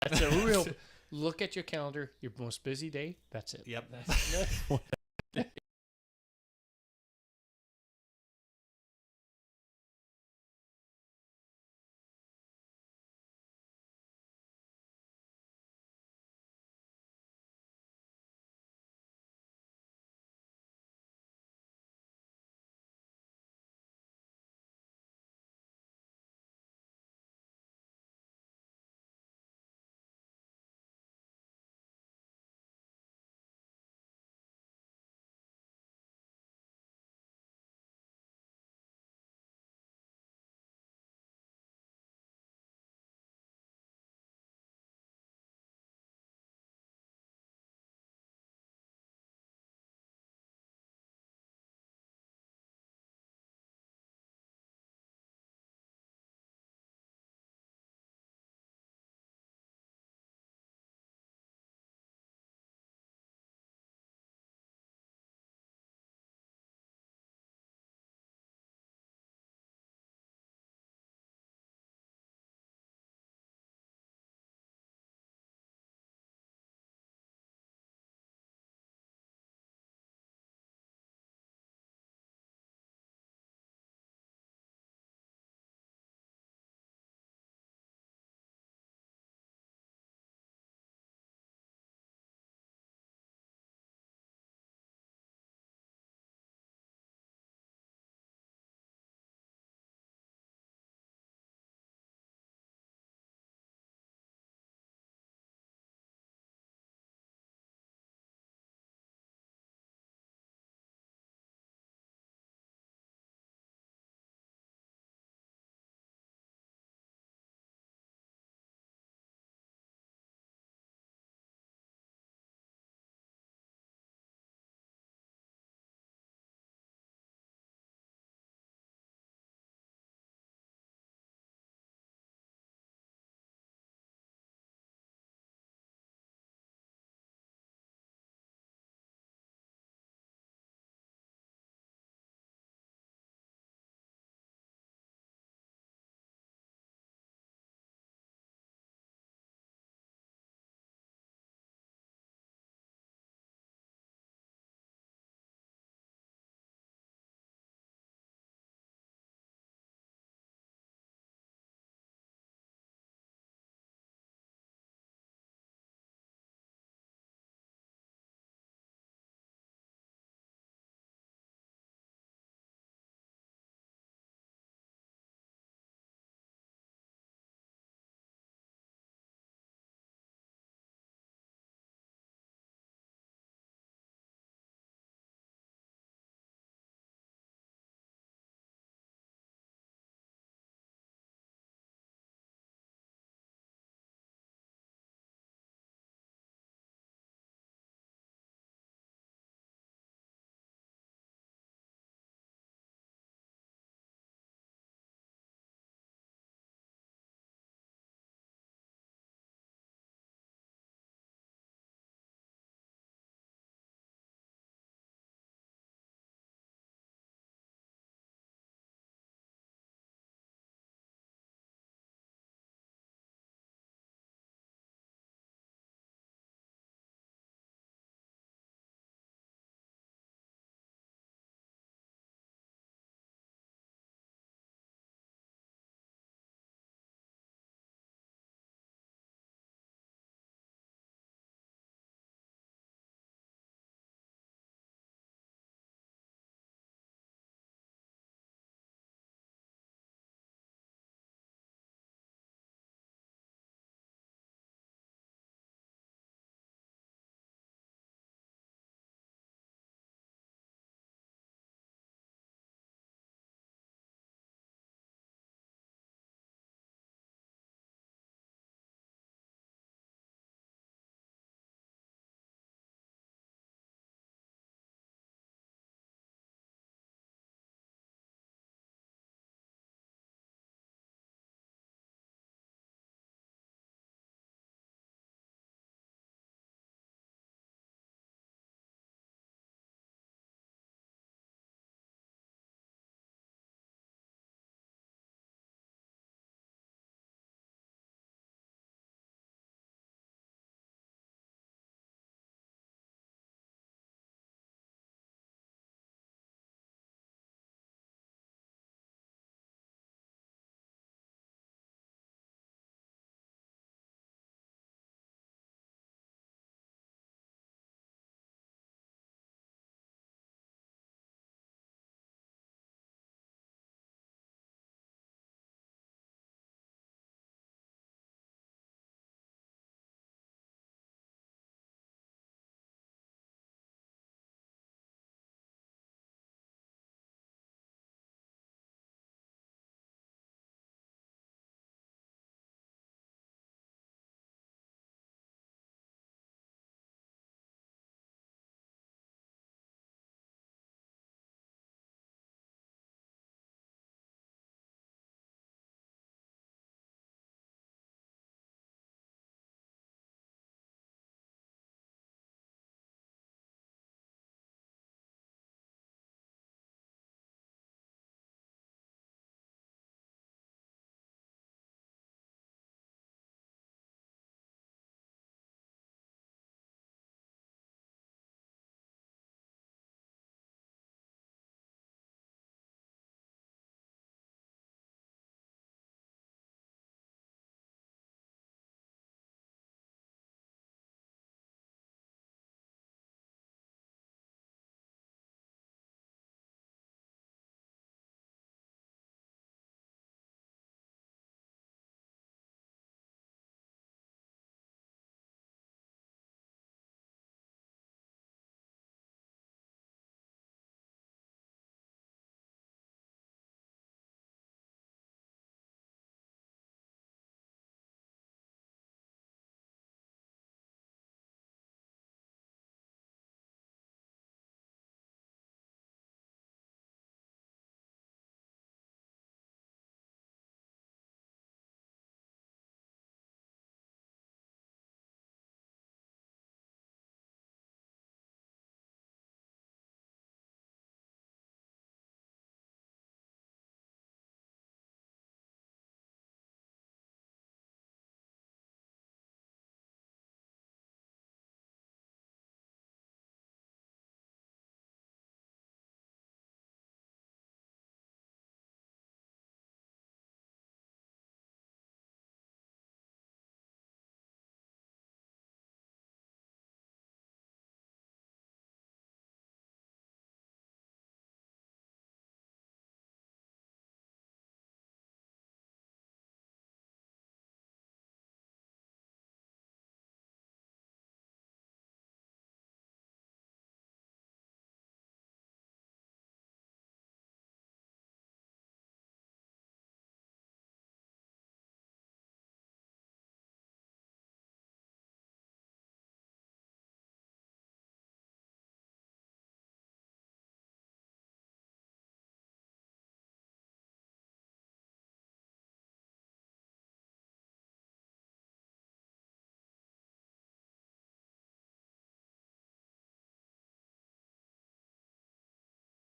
That's a real. Look at your calendar. Your most busy day. That's it. Yep.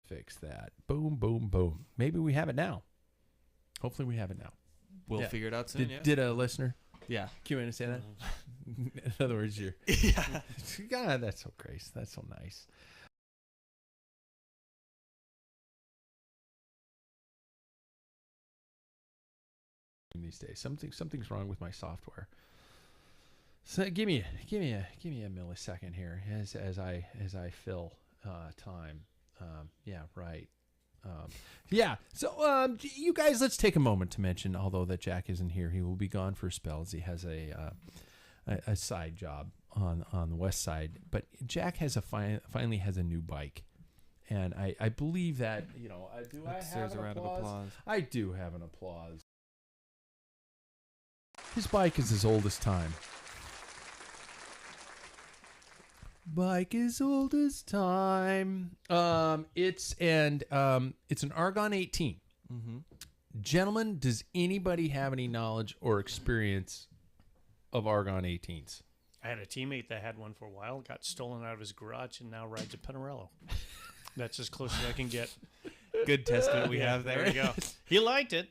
fix that. Boom, boom, boom. Maybe we have it now. Hopefully we have it now. We'll figure it out soon. Did a listener? Yeah. Can you understand that? In other words, you're. Yeah. God, that's so grace. That's so nice. These days, something's wrong with my software. So give me a millisecond here as I fill time. Yeah, right. So you guys, let's take a moment to mention, although that Jack isn't here, he will be gone for a spell as he has a side job on the west side. But Jack has finally has a new bike, and I believe that I have an applause? I do have an applause. His bike is as old as time. Bike is old as time. It's an Argon 18. Mm-hmm. Gentlemen, does anybody have any knowledge or experience of Argon 18s? I had a teammate that had one for a while, got stolen out of his garage, and now rides a Pinarello. That's as close as I can get. Good testament we have there. There you go. He liked it.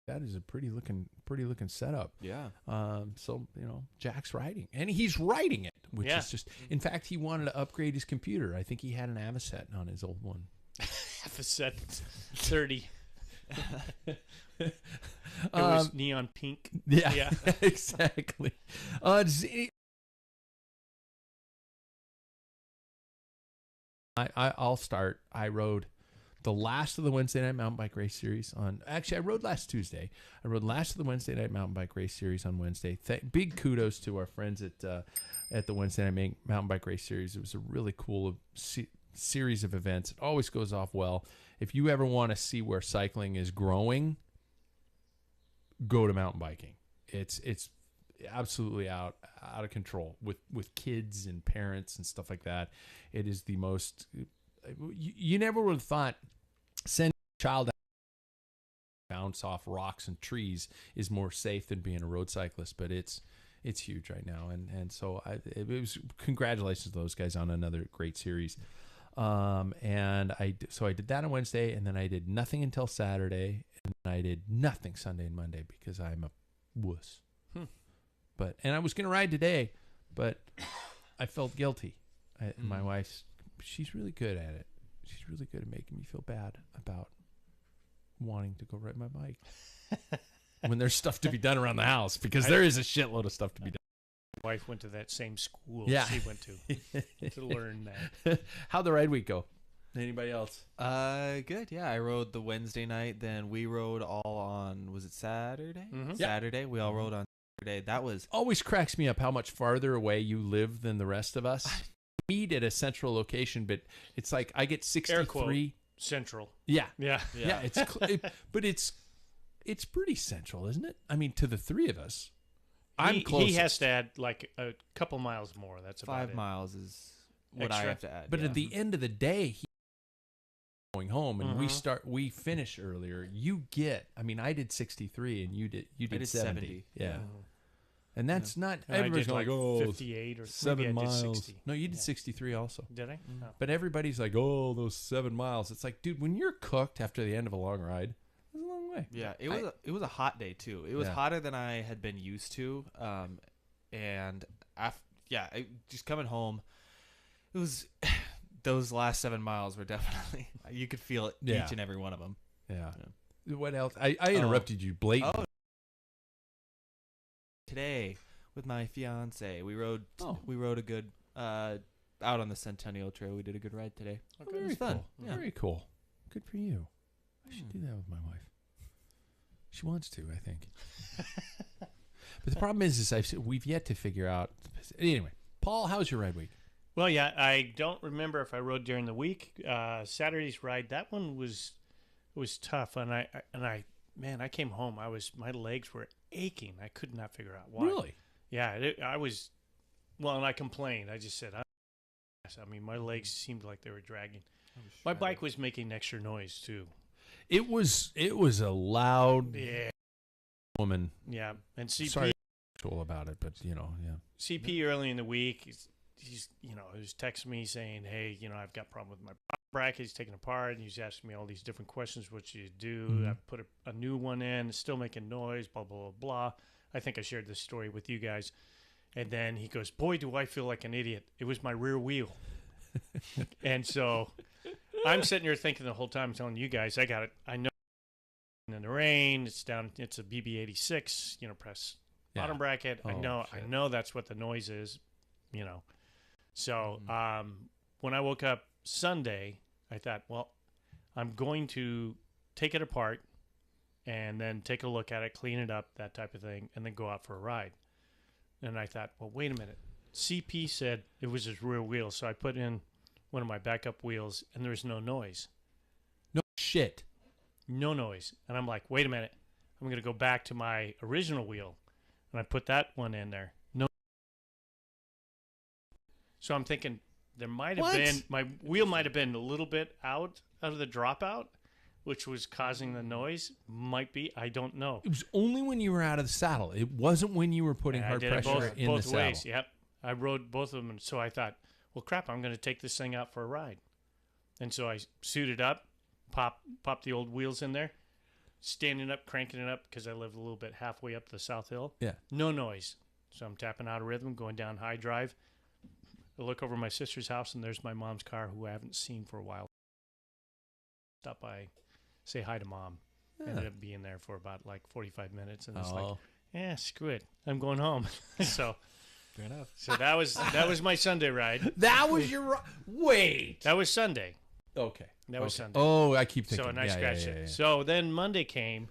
That is a pretty looking setup. Yeah. So Jack's riding, and he's riding it, which is just. In fact, he wanted to upgrade his computer. I think he had an Avocet on his old one. Avocet 30. It was neon pink. Yeah. Exactly. I'll start. I rode the last of the Wednesday night mountain bike race series I rode last Tuesday. I rode last of the Wednesday night mountain bike race series on Wednesday. Big kudos to our friends at the Wednesday night mountain bike race series. It was a really cool series of events. It always goes off well. If you ever want to see where cycling is growing, go to mountain biking. It's absolutely out of control with kids and parents and stuff like that. It is the most. You never would have thought sending a child out to bounce off rocks and trees is more safe than being a road cyclist, but it's huge right now, and so it was congratulations to those guys on another great series. And I did that on Wednesday, and then I did nothing until Saturday, and I did nothing Sunday and Monday because I'm a wuss. And I was gonna ride today, but I felt guilty. My wife's. She's really good at it. She's really good at making me feel bad about wanting to go ride my bike when there's stuff to be done around the house, because there is a shitload of stuff to be done. My wife went to that same school she went to learn that. How'd the ride week go? Anybody else? Good. Yeah, I rode the Wednesday night. Then we rode all on. Was it Saturday? Mm-hmm. Saturday. We all rode on Saturday. That was always cracks me up how much farther away you live than the rest of us. Meet at a central location, but it's like I get 63 central. Yeah. But it's pretty central, isn't it? I mean, to the three of us, I'm close. He has to add like a couple miles more. That's about 5 miles is what Extra. I have to add. But at the end of the day, he's going home, and we finish earlier. You get. I mean, I did 63, and you did 70. Yeah. And that's not everybody's like 58 or 7 miles. 60. No, you did 63 also. Did I? Mm-hmm. Oh. But everybody's like, "Oh, those 7 miles." It's like, dude, when you're cooked after the end of a long ride, it's a long way. Yeah, it was a hot day too. It was hotter than I had been used to. And just coming home, it was those last 7 miles were definitely you could feel it each and every one of them. Yeah. What else? I interrupted you blatantly. Today with my fiance, we rode a good out on the Centennial Trail. We did a good ride today. Okay. It was fun. Cool. Yeah. Very cool. Good for you. I should do that with my wife. She wants to, I think. But the problem is we've yet to figure out. Anyway, Paul, how's your ride week? Well, yeah, I don't remember if I rode during the week. Saturday's ride, that one was tough, and I came home. My legs were aching. I could not figure out why. Really? Yeah, I was Well, and I complained. I just said, I mean, my legs seemed like they were dragging. My bike was making extra noise too. It was a loud woman. Yeah, and CP Sorry about it, but yeah. CP early in the week, he's he was texting me saying, hey, I've got a problem with my bracket. He's taken apart, and he's asking me all these different questions. What should you do? Mm-hmm. I've put a new one in. It's still making noise. Blah blah blah blah. I think I shared this story with you guys. And then he goes, boy, do I feel like an idiot. It was my rear wheel. And so I'm sitting here thinking the whole time, telling you guys, I got it. I know in the rain, it's down. It's a BB86, press bottom bracket. I know that's what the noise is, So when I woke up Sunday, I thought, well, I'm going to take it apart and then take a look at it, clean it up, that type of thing, and then go out for a ride. And I thought, well, wait a minute. CP said it was his rear wheel, so I put in one of my backup wheels, and there was no noise. No shit. No noise. And I'm like, wait a minute. I'm going to go back to my original wheel. And I put that one in there. No. So I'm thinking there might have been, my wheel might have been a little bit out of the dropout, which was causing the noise. Might be. I don't know. It was only when you were out of the saddle. It wasn't when you were putting hard pressure in the saddle. Both ways, yep. I rode both of them. And so I thought, well, crap, I'm going to take this thing out for a ride. And so I suited up, pop the old wheels in there, standing up, cranking it up because I live a little bit halfway up the South Hill. Yeah. No noise. So I'm tapping out of rhythm, going down high drive. I look over my sister's house, and there's my mom's car, who I haven't seen for a while. Stop by, say hi to Mom. Yeah. Ended up being there for about 45 minutes, and it's screw it, I'm going home. So fair enough. So that was my Sunday ride. That was your wait. That was Sunday. Okay. That was Sunday. Oh, I keep thinking. So I scratched it. Yeah. So then Monday came,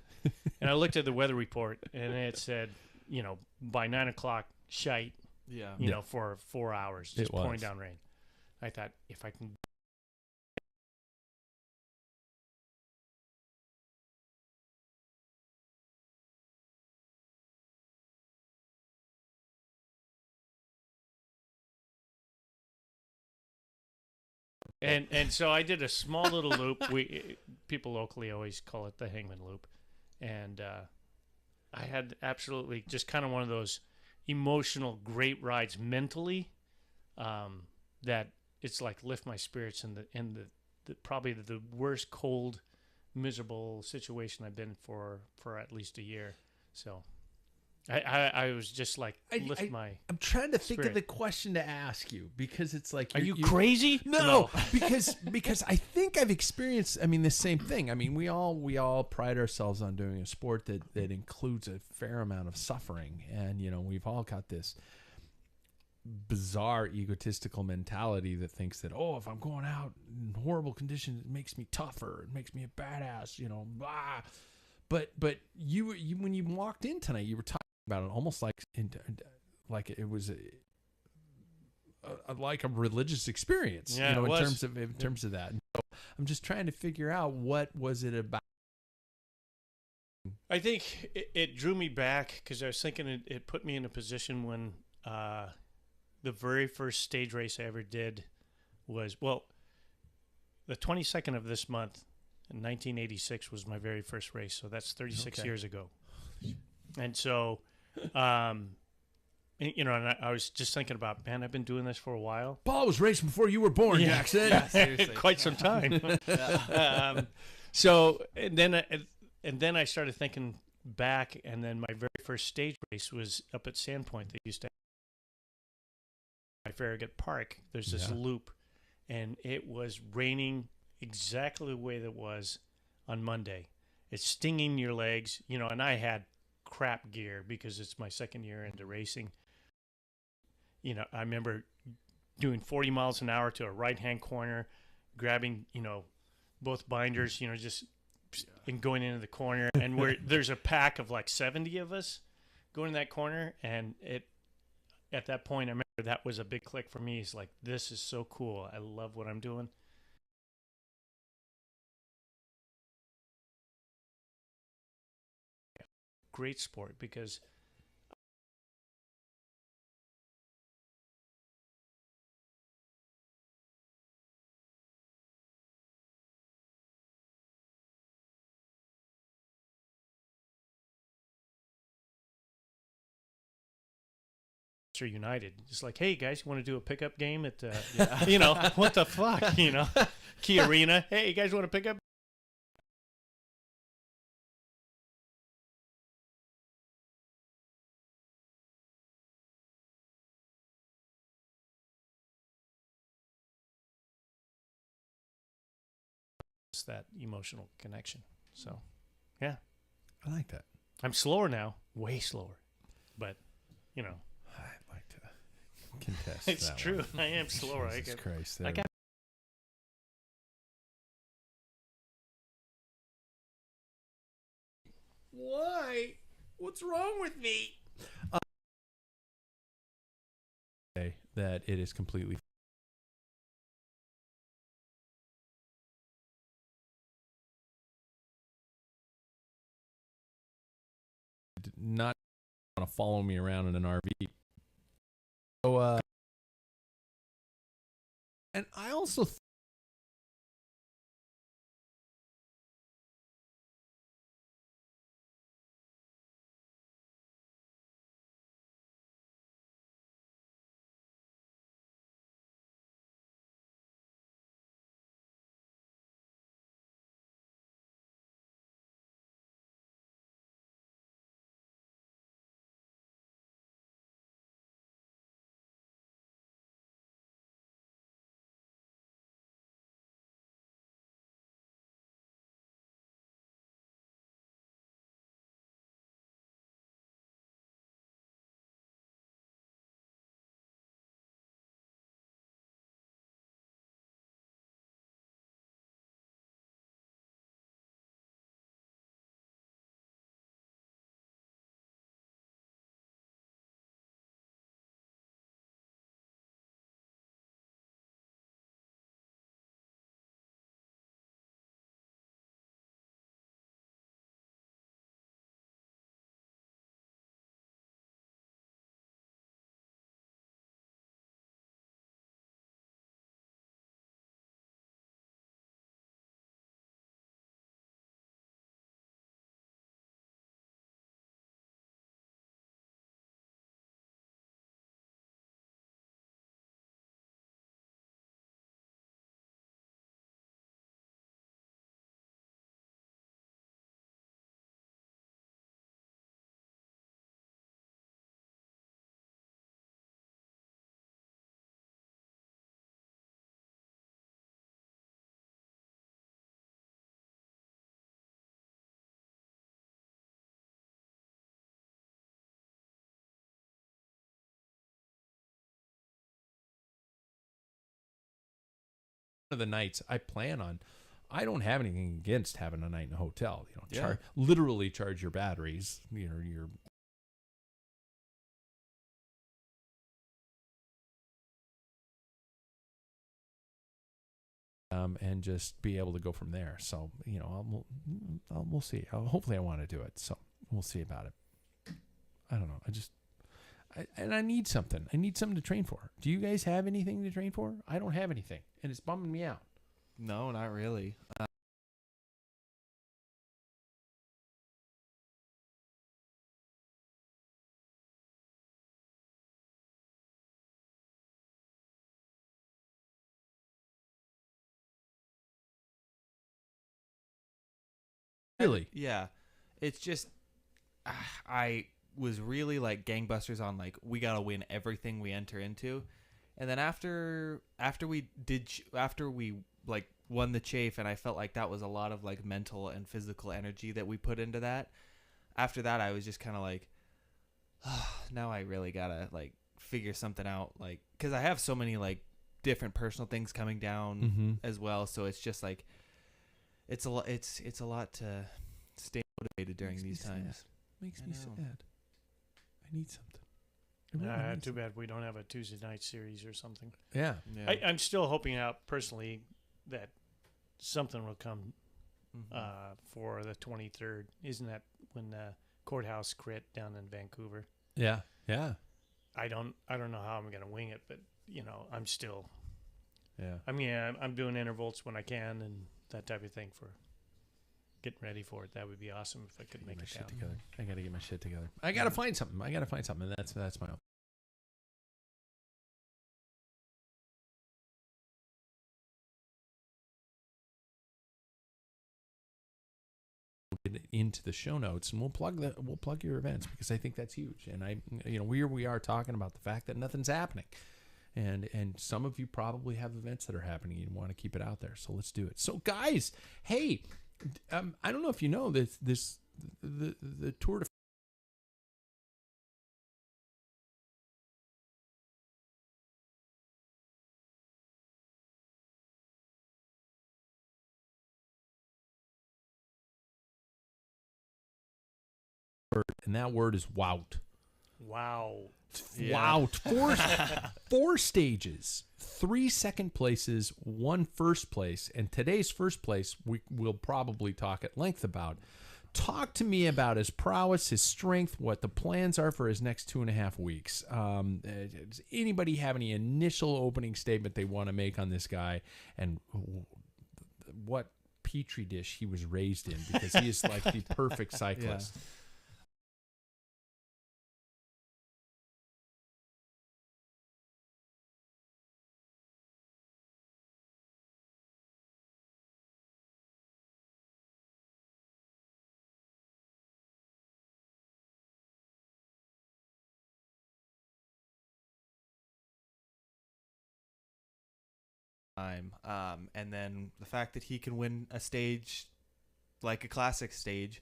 and I looked at the weather report, and it said, by 9 o'clock, shite. Yeah. For 4 hours, just pouring down rain. I thought, if I can. And so I did a small little loop. People locally always call it the Hangman Loop, and I had absolutely just kind of one of those emotional great rides mentally, that it's like lift my spirits in the probably the worst cold, miserable situation I've been for at least a year. So I was just like, I'm trying to think of the question to ask you, because it's like, are you crazy? No, because I think I've experienced, the same thing. We all pride ourselves on doing a sport that includes a fair amount of suffering. And, we've all got this bizarre egotistical mentality that thinks that, if I'm going out in horrible conditions, it makes me tougher. It makes me a badass, blah. But you when you walked in tonight, you were talking about it almost like it was like a religious experience, in terms of that. And so I'm just trying to figure out, what was it about? I think it drew me back because I was thinking it put me in a position when the very first stage race I ever did was, the 22nd of this month in 1986 was my very first race. So that's 36 years ago. And so, and I was just thinking about, man, I've been doing this for a while. Paul was racing before you were born, Jackson. Yeah, seriously. Quite some time. So, and then I started thinking back, and then my very first stage race was up at Sandpoint. They used to have Farragut Park. There's this loop, and it was raining exactly the way that it was on Monday. It's stinging your legs, and I had crap gear because it's my second year into racing. I remember doing 40 miles an hour to a right-hand corner, grabbing, both binders, and going into the corner. And there's a pack of 70 of us going in that corner. And at that point, I remember that was a big click for me. It's like, this is so cool. I love what I'm doing. Great sport, because Manchester United. It's like, hey guys, you want to do a pickup game at what the fuck, Key Arena. Hey, you guys want to pick up? It's that emotional connection. So, yeah. I like that. I'm slower now, way slower, but I'd like to contest. it's that true. one. I am slower. Jesus Christ! I got. Why? What's wrong with me? That it is completely. Not want to follow me around in an RV. So, and I also of the nights I plan on. I don't have anything against having a night in a hotel. Literally charge your batteries. Your and just be able to go from there. So we'll see. Hopefully, I want to do it. So we'll see about it. I don't know. I need something. I need something to train for. Do you guys have anything to train for? I don't have anything, and it's bumming me out. No, not really. Really? Yeah. It's just I was really like gangbusters on like we got to win everything we enter into. And then after we like won the chafe, and I felt like that was a lot of like mental and physical energy that we put into that. After that, I was just kind of like, now I really got to like figure something out, like cuz I have so many like different personal things coming down as well, so it's just like it's a lot to stay motivated during these times. Makes me sad. I need something. Too bad we don't have a Tuesday night series or something. Yeah. I'm still hoping out personally that something will come for the 23rd. Isn't that when the courthouse crit down in Vancouver? Yeah. Yeah. I don't know how I'm going to wing it, but I'm still. Yeah. I mean, I'm doing intervals when I can and that type of thing for getting ready for it. That would be awesome if I could make it down. I got to get my shit together. I got to find something. And that's my own. into the show notes, and we'll plug your events, because I think that's huge. And here we are talking about the fact that nothing's happening. And some of you probably have events that are happening and want to keep it out there. So let's do it. So guys, hey, I don't know if you know the Tour de and that word is wout. Wow. Wow. Four stages, 3 second places, 1 first place. And today's first place, we'll probably talk at length about. Talk to me about his prowess, his strength, what the plans are for his next 2.5 weeks. Does anybody have any initial opening statement they want to make on this guy, and what petri dish he was raised in? Because he is like the perfect cyclist. Yeah. And then the fact that he can win a stage like a classic stage,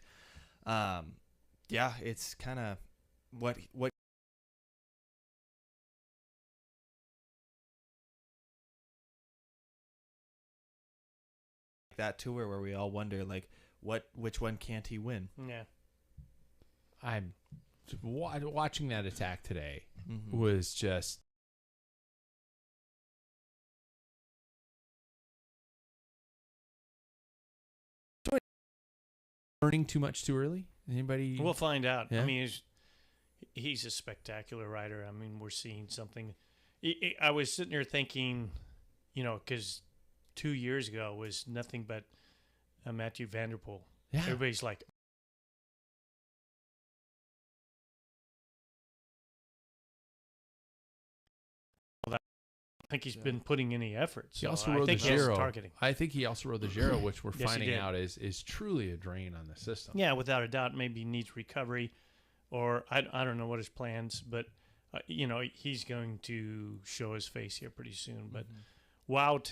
it's kind of what that tour where we all wonder like which one can't he win? Yeah. I'm watching that attack today was just learning too much too early. Anybody? We'll find out. Yeah? I mean, he's a spectacular rider. I mean, we're seeing something. I was sitting there thinking, because 2 years ago was nothing but Matthew Van Der Poel. Yeah. Everybody's like, I think he's been putting any effort. So He also I rode the think he's Giro. targeting. I think he also rode the Giro, which we're Yes, he finding did. out is truly a drain on the system. Yeah, without a doubt, maybe he needs recovery, or I don't know what his plans, but he's going to show his face here pretty soon. But Wout,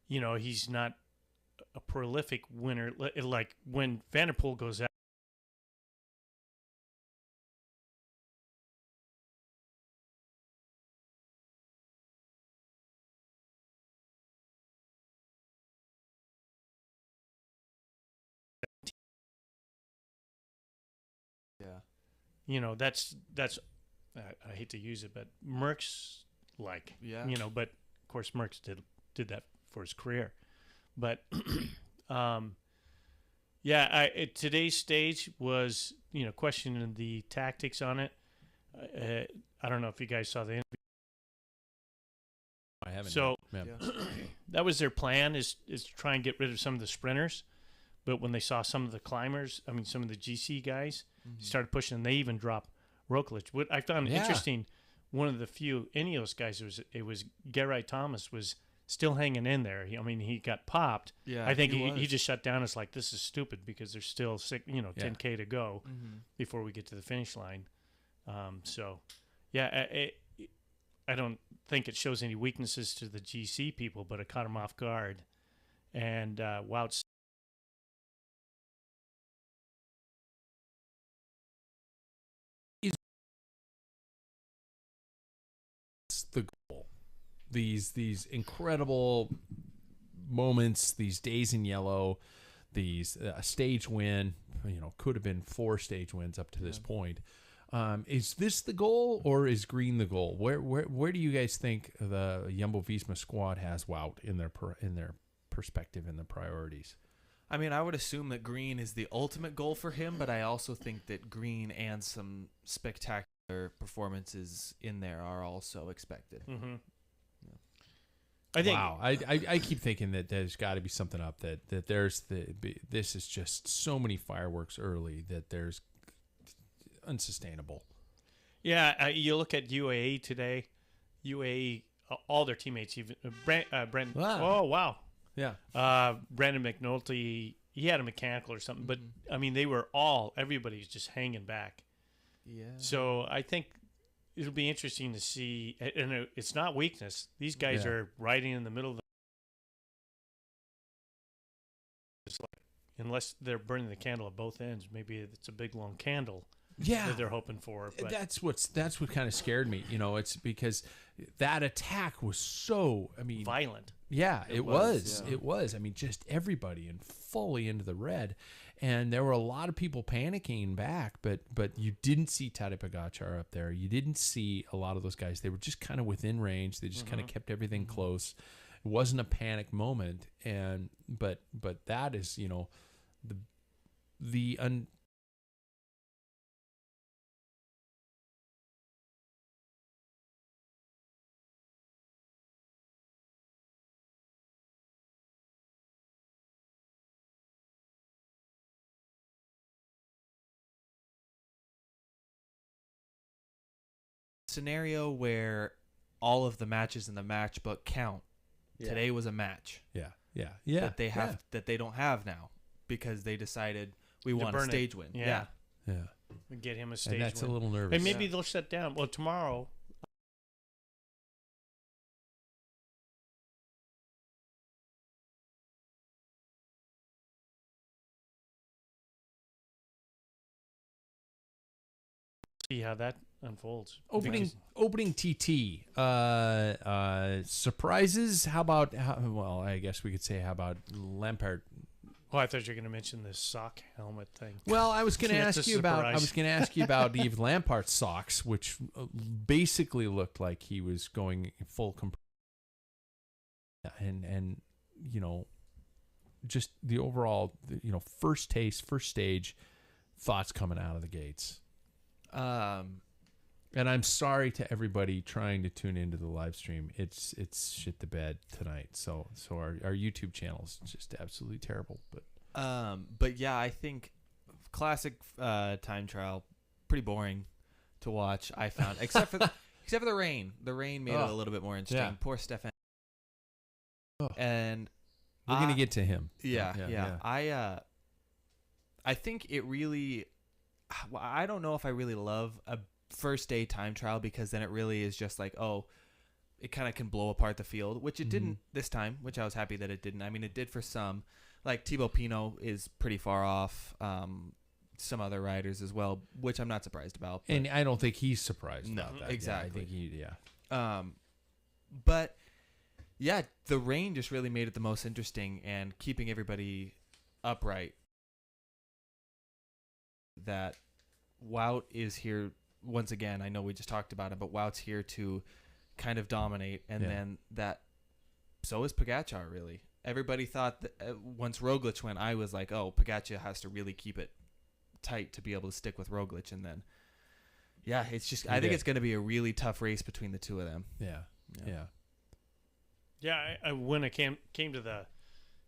he's not a prolific winner. Like when Van Der Poel goes out. Yeah. That's I hate to use it, but Merckx Yeah. but of course Merckx did that for his career. But today's stage was, questioning the tactics on it. I don't know if you guys saw the interview. I haven't. So Yeah. that was their plan, is to try and get rid of some of the sprinters. But when they saw some of the climbers, some of the GC guys started pushing, and they even dropped Roglic. What I found interesting, one of the few Ineos guys, it was Gerard Thomas was still hanging in there. He got popped. Yeah, I think he just shut down. It's like, this is stupid, because there's still 10K to go before we get to the finish line. I don't think it shows any weaknesses to the GC people, but it caught them off guard. And Wout the goal. These incredible moments, these days in yellow, these stage win, could have been 4 stage wins up to this point. Is this the goal, or is green the goal? Where do you guys think the Jumbo-Visma squad has Wout in their perspective and the priorities? I mean, I would assume that green is the ultimate goal for him, but I also think that green and some spectacular performances in there are also expected. Mm-hmm. Yeah. I think. Wow, I keep thinking that there's got to be something up, that there's this is just so many fireworks early that there's unsustainable. Yeah, you look at UAE today. UAE, all their teammates, even Brent. Wow. Oh wow. Yeah. Brandon McNulty he had a mechanical or something. But Mm-hmm. I mean, everybody's just hanging back. Yeah. So I think it'll be interesting to see. And it's not weakness. These guys Yeah. are riding in the middle of the. It's like, unless they're burning the candle at both ends, maybe it's a big long candle that they're hoping for. But That's what kind of scared me. It's because that attack was so. I mean, violent. yeah, it was. yeah. It was. I mean, just everybody and fully into the red, and there were a lot of people panicking back. But you didn't see Tadej Pogačar up there. You didn't see a lot of those guys. They were just kind of within range. They just kind of kept everything close. It wasn't a panic moment, and but that is the scenario where all of the matches in the match book count. Yeah. Today was a match yeah that they have that they don't have now because they decided we want a burn it. stage win. Yeah. yeah. Get him a stage And that's win. a little nervous. And maybe they'll shut down. Well, tomorrow. See how that unfolds. Opening TT surprises. How about well, I guess we could say how about Lampard. Oh, I thought you were going to mention this sock helmet thing. Well, I was going to That's ask a you about surprise. Yves Lampard's socks, which basically looked like he was going full and just the overall first stage thoughts coming out of the gates. And I'm sorry to everybody trying to tune into the live stream. It's shit the bed tonight. So our YouTube channel is just absolutely terrible. But yeah, I think classic time trial, pretty boring to watch. I found except for the rain. The rain made it a little bit more interesting. Yeah. Poor Stefan. Oh. And We're gonna get to him. Yeah. I think it really. I don't know if I really love a first day time trial because then it really is just like, oh, it kind of can blow apart the field, which it didn't this time, which I was happy that it didn't. I mean, it did for some. Like Thibaut Pinot is pretty far off. Some other riders as well, which I'm not surprised about. But, And I don't think he's surprised No, about that. exactly. Yeah, I think But yeah, the rain just really made it the most interesting and keeping everybody upright. That Wout is here once again. I know we just talked about it, but Wout's here to kind of dominate, and then that. So is Pogačar, really. Everybody thought that once Roglic went, I was like, oh, Pogačar has to really keep it tight to be able to stick with Roglic, and then, yeah, it's just. I think it's going to be a really tough race between the two of them. Yeah. Yeah, I when I came to the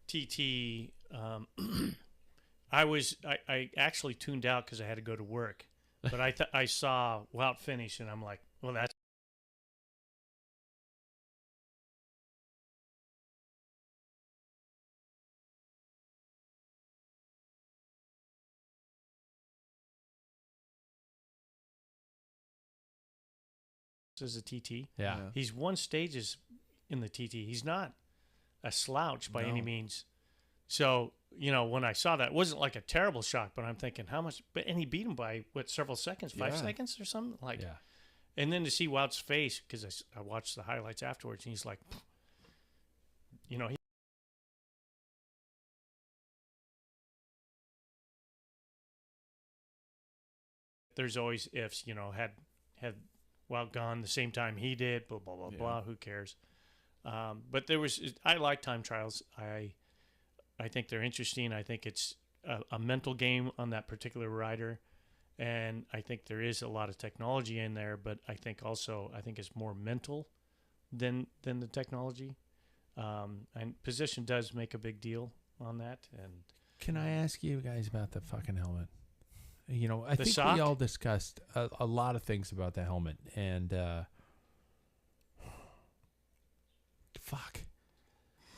TT, I actually tuned out because I had to go to work, but I saw Wout finish, and I'm like, well, that's. As a TT, Yeah. he's won stages in the TT. He's not a slouch by any means. So, when I saw that, it wasn't like a terrible shock, but I'm thinking how much, and he beat him by several seconds, 5 seconds or something like. Yeah. And then to see Wout's face, because I watched the highlights afterwards, and he's like, there's always ifs, had Wout gone the same time he did, blah, blah, blah, blah, who cares? But I like time trials. I think they're interesting. I think it's a mental game on that particular rider. And I think there is a lot of technology in there, but I think it's more mental than the technology. And position does make a big deal on that. And Can I ask you guys about the fucking helmet? I think sock? we all discussed a lot of things about the helmet, and fuck.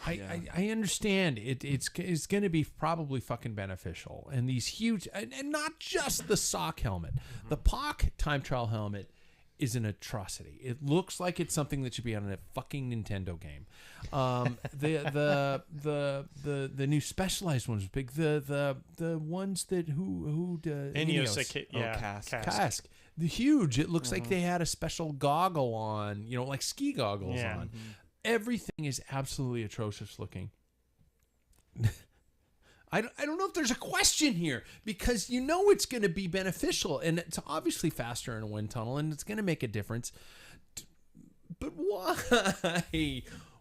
I understand it's going to be probably fucking beneficial, and these huge and not just the sock helmet, the POC time trial helmet is an atrocity. It looks like it's something that should be on a fucking Nintendo game. The new Specialized ones, big the ones that who Ineos. Cask. The huge. It looks like they had a special goggle on, like ski goggles on. Everything is absolutely atrocious looking. I don't know if there's a question here, because it's going to be beneficial, and it's obviously faster in a wind tunnel, and it's going to make a difference. But why?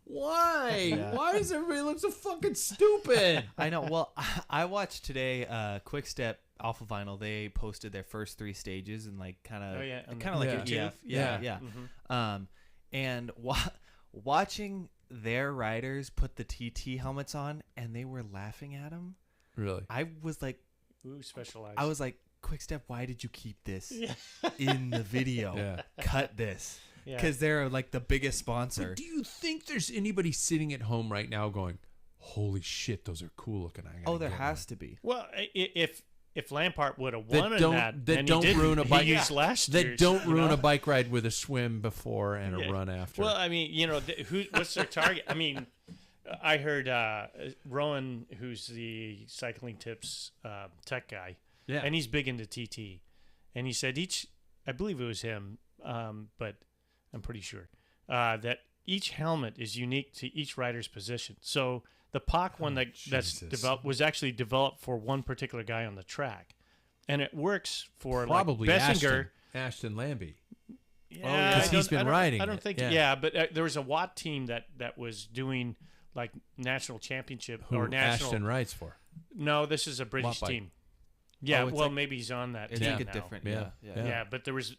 Why? Yeah. Why does everybody look so fucking stupid? I know. Well, I watched today. Quick Step Alpha Vinyl. They posted their first 3 stages and kind of like a GIF. Yeah. And watching their riders put the TT helmets on, and they were laughing at them. Really? I was like, "Ooh, Specialized." I was like, Quick Step, why did you keep this in the video? Yeah. Cut this, because they're like the biggest sponsor. But do you think there's anybody sitting at home right now going, "Holy shit, those are cool looking"? There has to be. Well, if Lampard would have won that don't ruin a bike. He used last year's, that don't ruin a bike ride with a swim before and a run after. Well, I mean, what's their target? I mean, I heard Rowan, who's the Cycling Tips tech guy, and he's big into TT, and he said I believe it was him, but I'm pretty sure that each helmet is unique to each rider's position. So the POC one that's developed was actually developed for one particular guy on the track, and it works for probably like Bessinger. Ashton Lambie. Yeah, because he's been riding. I don't think. Yeah, but there was a Watt team that was doing like national championship or national. Ashton rides for? No, this is a British team. Yeah, maybe he's on that. It's team like a now. different. Yeah, but there was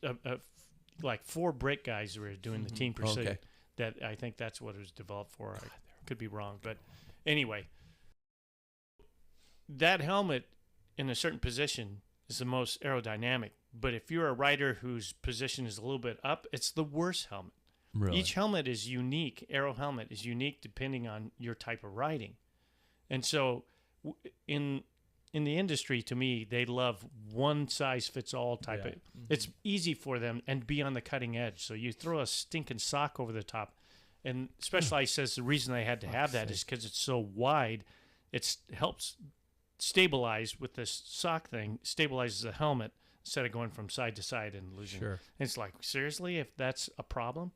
like 4 brake guys who were doing the team pursuit. Okay. That I think that's what it was developed for. I could be wrong, but anyway, that helmet in a certain position is the most aerodynamic. But if you're a rider whose position is a little bit up, it's the worst helmet. Really? Each helmet is unique. Aero helmet is unique depending on your type of riding. And so in the industry, to me, they love one size fits all type of. It's easy for them and be on the cutting edge. So you throw a stinking sock over the top. And Specialized says the reason they had to have that is because it's so wide. It helps stabilize with this sock thing, stabilizes the helmet instead of going from side to side and losing. Sure. And it's like, seriously, if that's a problem?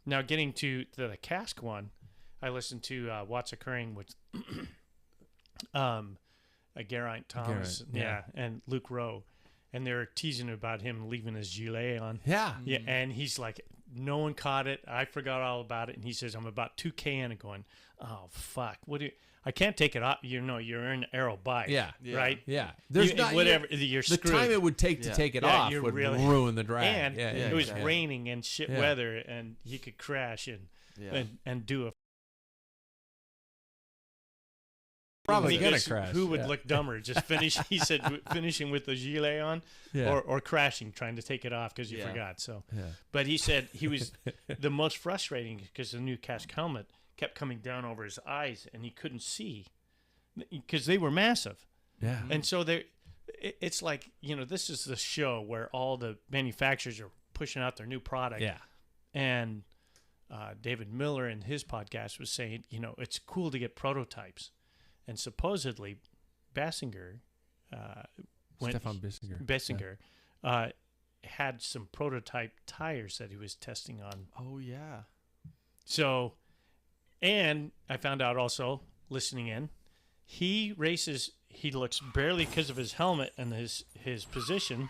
Now, getting to the cask one, I listened to What's Occurring with Geraint Thomas, and Luke Rowe, and they're teasing about him leaving his gilet on. Yeah. Yeah, and he's like, no one caught it. I forgot all about it. And he says, I'm about 2K in and going, oh, fuck. I can't take it off. You're in an aero bike. Yeah. Right? Yeah. There's you're the screwed. time it would take to take it off would ruin the drag. And it was exactly. raining and shit weather, and he could crash and do a. Probably gonna crash. Who would look dumber? Just finish. He said finishing with the gilet on, or crashing, trying to take it off because you forgot. So, but he said he was the most frustrating because the new cask helmet kept coming down over his eyes and he couldn't see because they were massive. Yeah, and so it's like this is the show where all the manufacturers are pushing out their new product. Yeah, and David Miller in his podcast was saying, it's cool to get prototypes. And supposedly, Stefan Bissinger had some prototype tires that he was testing on. Oh, yeah. So, and I found out also, listening in, he looks barely because of his helmet and his position.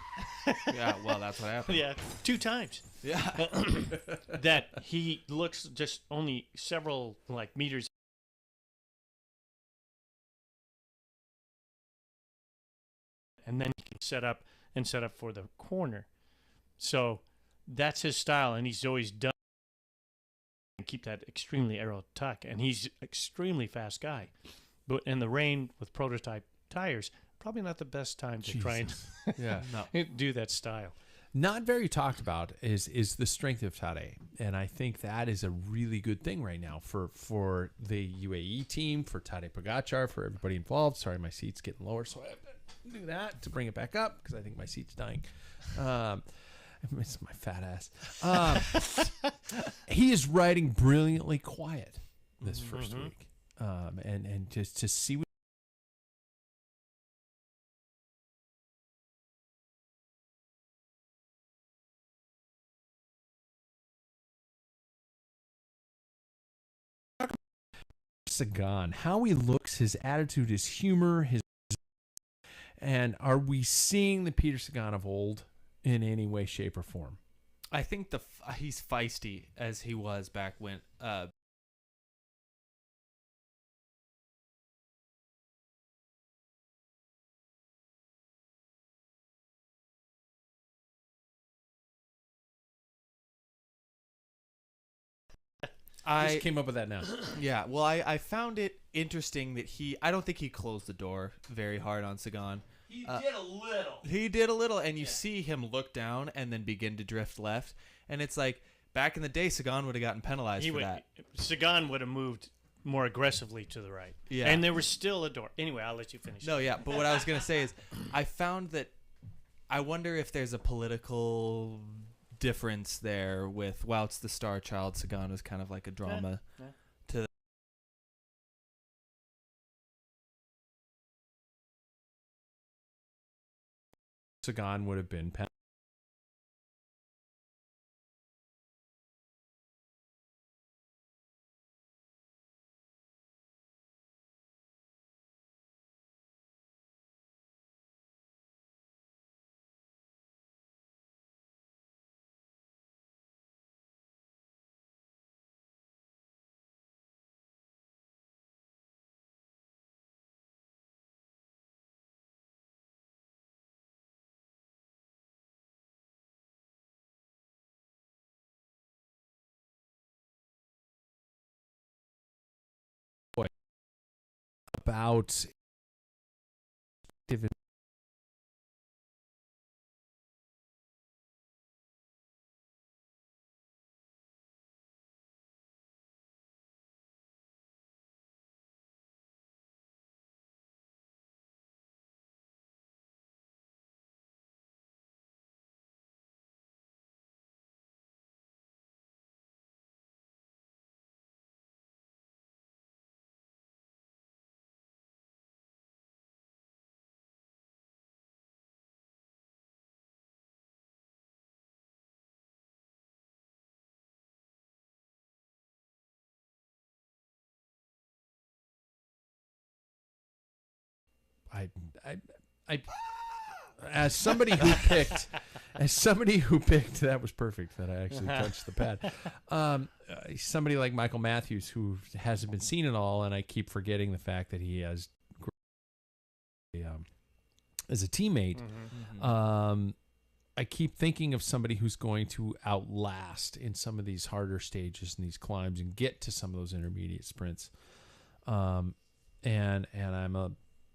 Yeah, well, that's what happened. Yeah, 2 times. Yeah. That he looks just only several meters. And then he can set up for the corner. So that's his style, and he's always done and keep that extremely aero tuck. And he's extremely fast guy. But in the rain with prototype tires, probably not the best time to try and no. do that style. not very talked about is the strength of Tadej. And I think that is a really good thing right now for the UAE team, for Tadej Pogacar, for everybody involved. Sorry, my seat's getting lower, so I have to do that to bring it back up because I think my seat's dying. It's my fat ass. He is riding brilliantly quiet this first week. And just to see what Sagan, how he looks, his attitude, his humor, and are we seeing the Peter Sagan of old in any way, shape, or form? I think he's feisty as he was back when. I just came up with that now. Yeah, well, I found it interesting that I don't think he closed the door very hard on Sagan. He did a little. He did a little, and you see him look down and then begin to drift left. And it's like, back in the day, Sagan would have gotten penalized for that. Sagan would have moved more aggressively to the right. Yeah. And there was still a door. Anyway, I'll let you finish. No, yeah, but what I was going to say is I found that I wonder if there's a political difference there with, wow, it's the star child. Sagan was kind of like a drama to Sagan would have been about as somebody who picked that was perfect that I actually touched the pad. Somebody like Michael Matthews who hasn't been seen at all, and I keep forgetting the fact that he has as a teammate. I keep thinking of somebody who's going to outlast in some of these harder stages and these climbs and get to some of those intermediate sprints. And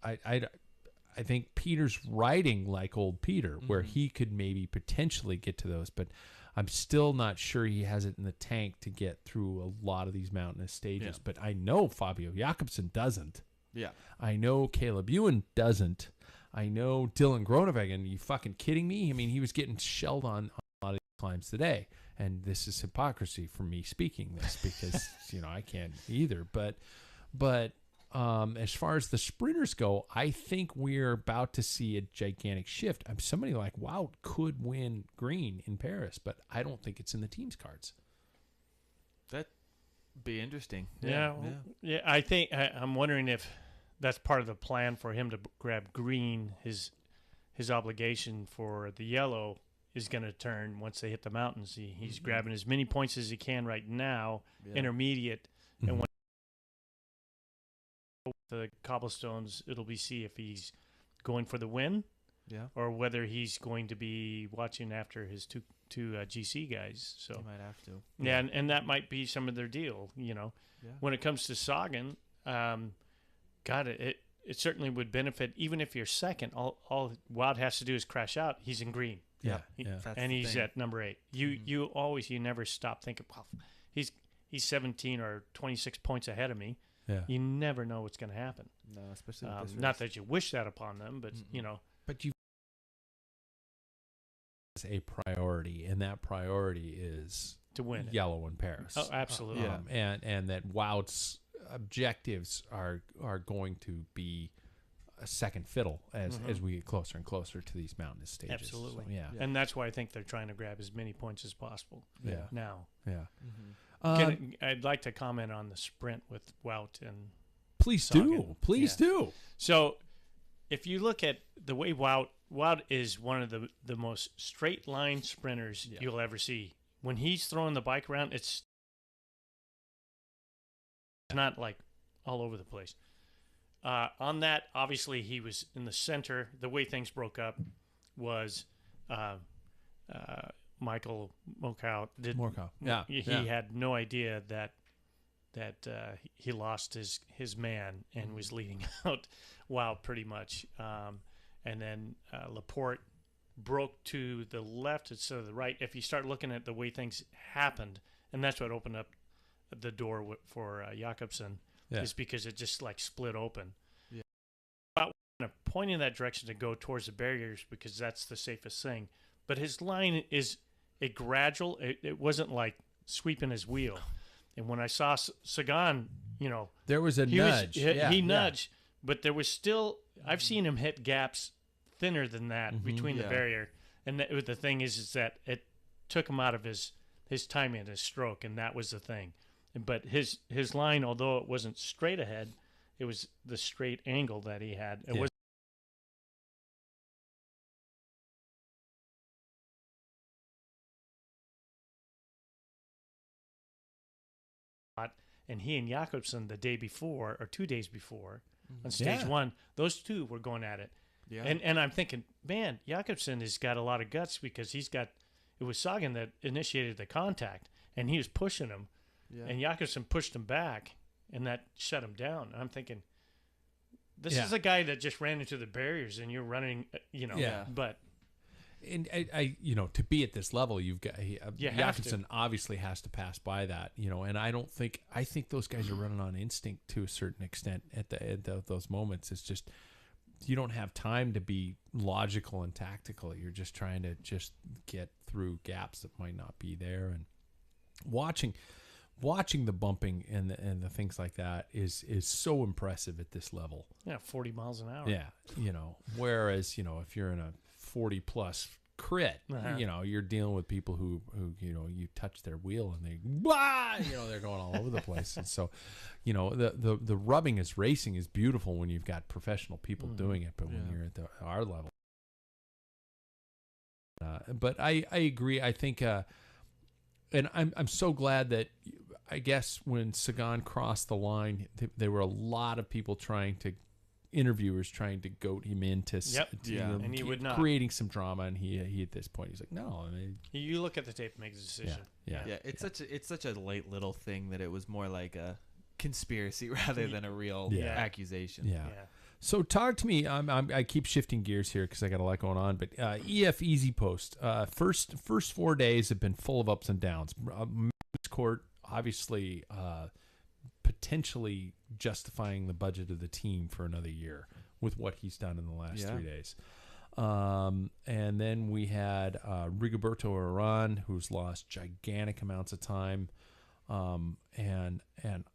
I think Peter's riding like old Peter, where he could maybe potentially get to those, but I'm still not sure he has it in the tank to get through a lot of these mountainous stages. Yeah. But I know Fabio Jakobsen doesn't. Yeah. I know Caleb Ewan doesn't. I know Dylan Groenewegen. Are you fucking kidding me? I mean, he was getting shelled on a lot of these climbs today. And this is hypocrisy for me speaking this because, I can't either. But as far as the sprinters go, I think we're about to see a gigantic shift. Somebody like Wout could win green in Paris, but I don't think it's in the team's cards. That'd be interesting. Yeah. I think I'm wondering if that's part of the plan for him to grab green. His obligation for the yellow is going to turn once they hit the mountains. He's grabbing as many points as he can right now, intermediate, and when the cobblestones, it'll be see if he's going for the win, or whether he's going to be watching after his two GC guys. So he might have to. Yeah, and that might be some of their deal. When it comes to Sagan, it certainly would benefit. Even if you're second, all Wout has to do is crash out. He's in green. Yeah. And he's at number 8. You never stop thinking, well, he's 17 or 26 points ahead of me. Yeah. You never know what's going to happen. No, especially with this not race. that you wish that upon them, but But you a priority, and that priority is to win yellow in Paris. Oh, absolutely. And that Wout's objectives are going to be a second fiddle as we get closer and closer to these mountainous stages. Absolutely. So, yeah. And that's why I think they're trying to grab as many points as possible. Yeah. Now. Yeah. I'd like to comment on the sprint with Wout and please Sagan. Please do. So if you look at the way Wout is one of the most straight line sprinters you'll ever see. When he's throwing the bike around, it's not like all over the place. On that, obviously, he was in the center. The way things broke up was Michael Morkov He had no idea that he lost his man and was leading out Wout pretty much. And then Laporte broke to the left instead of the right. If you start looking at the way things happened, and that's what opened up the door for Jakobsen, is because it just like split open. Yeah. Wout kind of pointing in that direction to go towards the barriers because that's the safest thing. But his line is a gradual. It wasn't like sweeping his wheel. And when I saw Sagan, there was a nudge. He nudged, but there was still. I've seen him hit gaps thinner than that between the barrier. And the thing is that it took him out of his timing and his stroke, and that was the thing. But his line, although it wasn't straight ahead, it was the straight angle that he had. It was. And he and Jakobsen the day before or 2 days before on stage one, those two were going at it. Yeah. And I'm thinking, man, Jakobsen has got a lot of guts because it was Sagan that initiated the contact and he was pushing him. Yeah. And Jakobsen pushed him back and that shut him down. And I'm thinking, this is a guy that just ran into the barriers and you're running, but. And I to be at this level, you've got Jakobsen obviously has to pass by that, and I think those guys are running on instinct to a certain extent at those moments. It's just you don't have time to be logical and tactical. You're just trying to just get through gaps that might not be there, and watching the bumping and the things like that is so impressive at this level. Yeah, 40 miles an hour. Yeah, whereas if you're in a 40 plus crit, you're dealing with people who you touch their wheel and they're going all over the place. And so the rubbing as racing is beautiful when you've got professional people doing it, but when you're at our level, but I agree. I think and I'm so glad that I guess when Sagan crossed the line, there were a lot of people interviewers trying to goat him into and he would not, creating some drama, and he at this point he's like, no. You look at the tape and make a decision. Yeah. It's such a late little thing that it was more like a conspiracy rather than a real accusation. Yeah. So talk to me. I keep shifting gears here because I got a lot going on. But EF Easy Post. First 4 days have been full of ups and downs. Court obviously. Potentially justifying the budget of the team for another year with what he's done in the last 3 days. And then we had Rigoberto Urán, who's lost gigantic amounts of time. And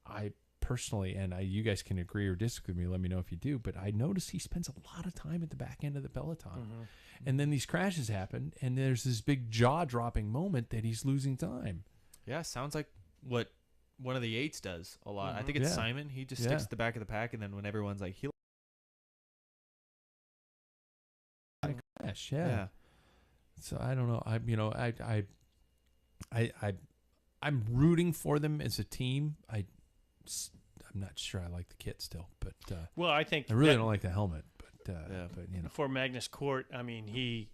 I personally, you guys can agree or disagree with me, let me know if you do, but I noticed he spends a lot of time at the back end of the peloton. And then these crashes happen, and there's this big jaw-dropping moment that he's losing time. Yeah, sounds like what one of the eights does a lot. I think it's Simon. He just sticks to the back of the pack, and then when everyone's like, he'll crash. Yeah. So I don't know. I'm rooting for them as a team. I'm not sure I like the kit still, but I think I really don't like the helmet. But for Magnus Cort, I mean he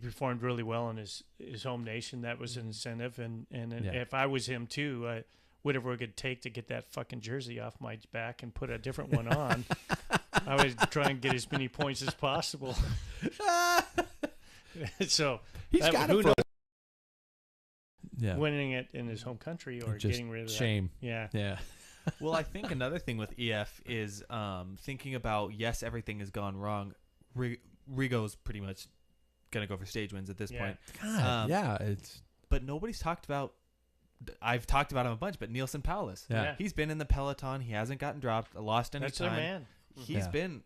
performed really well in his home nation. That was an incentive, and if I was him too, whatever it could take to get that fucking jersey off my back and put a different one on, I would try and get as many points as possible. So He's got it. Winning it in his home country or getting rid of shame. That. Yeah. Well, I think another thing with EF is thinking about, yes, everything has gone wrong. Rigo's pretty much going to go for stage wins at this point. God, But nobody's talked about, I've talked about him a bunch, but Nielsen Paulus. Yeah. He's been in the peloton. He hasn't gotten dropped, lost any That's time. their man. He's been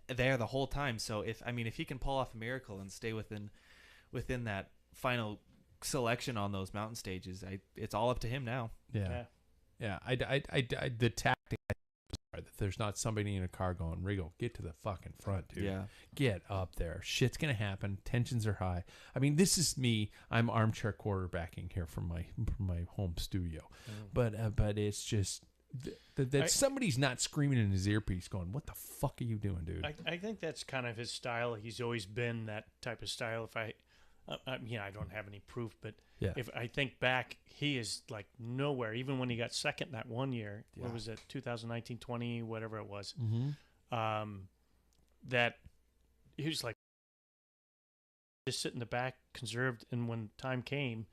there the whole time. So if he can pull off a miracle and stay within that final selection on those mountain stages, it's all up to him now. Yeah. The tactic that there's not somebody in a car going, Rigo, get to the fucking front, dude. Yeah. Get up there. Shit's gonna happen. Tensions are high. I mean, this is me. I'm armchair quarterbacking here from my home studio, but it's just that somebody's not screaming in his earpiece, going, "What the fuck are you doing, dude?" I think that's kind of his style. He's always been that type of style. If I don't have any proof, but if I think back, he is like nowhere. Even when he got second that one year, what was it, 2019-20, whatever it was, that he was like just sit in the back, conserved, and when time came,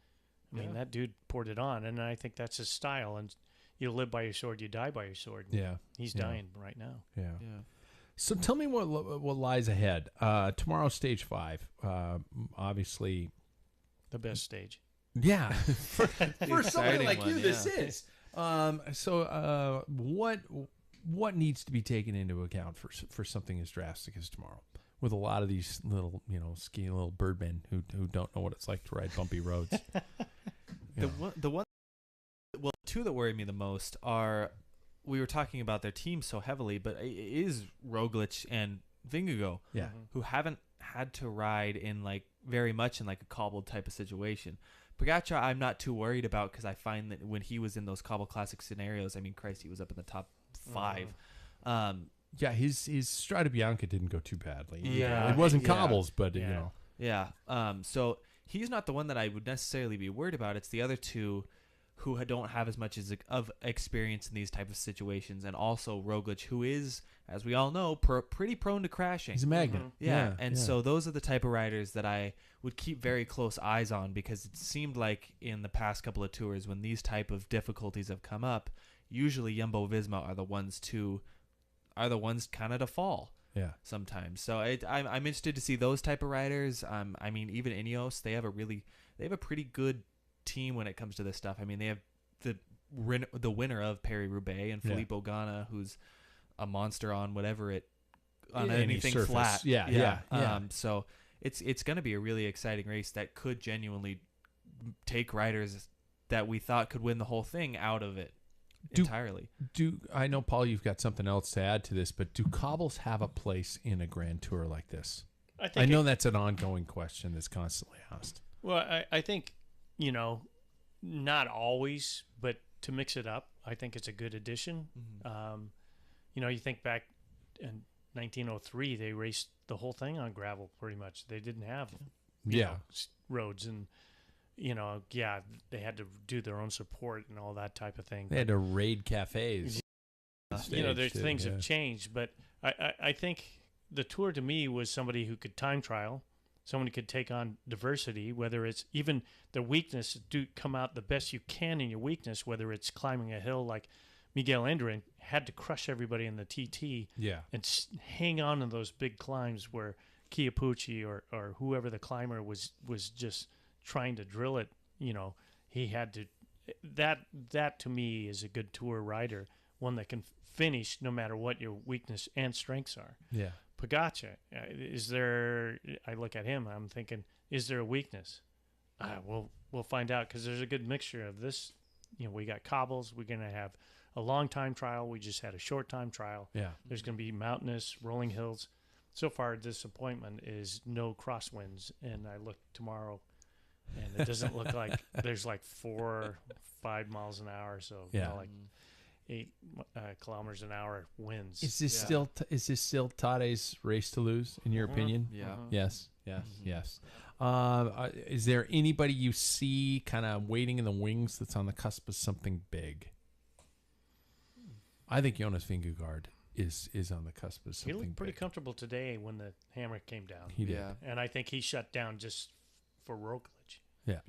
I mean, that dude poured it on, and I think that's his style. And you live by your sword, you die by your sword. Yeah, he's dying right now. Yeah. So tell me what lies ahead. Tomorrow, stage 5. Obviously, the best stage. Yeah, for somebody like you, this is. What needs to be taken into account for something as drastic as tomorrow, with a lot of these little skiing little birdmen who don't know what it's like to ride bumpy roads? Well, two that worry me the most are, we were talking about their team so heavily, but it is Roglic and Vingegaard, who haven't had to ride in very much in a cobbled type of situation. Pogacar, I'm not too worried about, because I find that when he was in those cobble classic scenarios, I mean, Christ, he was up in the top 5. His Strada Bianca didn't go too badly. Yeah, it wasn't cobbles, but so he's not the one that I would necessarily be worried about. It's the other two who don't have as much of experience in these type of situations, and also Roglic, who is, as we all know, pretty prone to crashing. He's a magnet. So those are the type of riders that I would keep very close eyes on, because it seemed like in the past couple of tours, when these type of difficulties have come up, usually Jumbo-Visma are the ones kind of to fall. Yeah. Sometimes. So I'm interested to see those type of riders. I mean, even Ineos, they have a pretty good team when it comes to this stuff. I mean, they have the winner of Paris-Roubaix and Philippe Ogana, who's a monster on anything surface. flat. Yeah. So it's going to be a really exciting race that could genuinely take riders that we thought could win the whole thing out of it entirely. I know, Paul, you've got something else to add to this, but do cobbles have a place in a Grand Tour like this? I know that's an ongoing question that's constantly asked. Well, I think, not always, but to mix it up, I think it's a good addition. You think back in 1903, they raced the whole thing on gravel pretty much. They didn't have roads, and they had to do their own support and all that type of thing. They had to raid cafes. There's things have changed, but I think the Tour to me was somebody who could time trial. Someone who could take on diversity, whether it's even the weakness, do come out the best you can in your weakness, whether it's climbing a hill like Miguel Indurain had to crush everybody in the TT and hang on to those big climbs where Chiappucci or whoever the climber was just trying to drill it. He had to. That to me is a good Tour rider, one that can finish no matter what your weakness and strengths are. Yeah. Pogacar, is there? I look at him. I'm thinking, is there a weakness? We'll find out, because there's a good mixture of this. We got cobbles. We're gonna have a long time trial. We just had a short time trial. Yeah. There's gonna be mountainous, rolling hills. So far, disappointment is no crosswinds. And I look tomorrow, and it doesn't look like there's 4 or 5 miles an hour. So 8 kilometers an hour winds. Is this still Tade's race to lose, in your opinion? Yeah. Yes. Is there anybody you see kind of waiting in the wings that's on the cusp of something big? I think Jonas Vingegaard is on the cusp of something. He looked pretty big. comfortable today when the hammer came down. He did. Yeah. And I think he shut down just for Roglic. Yeah.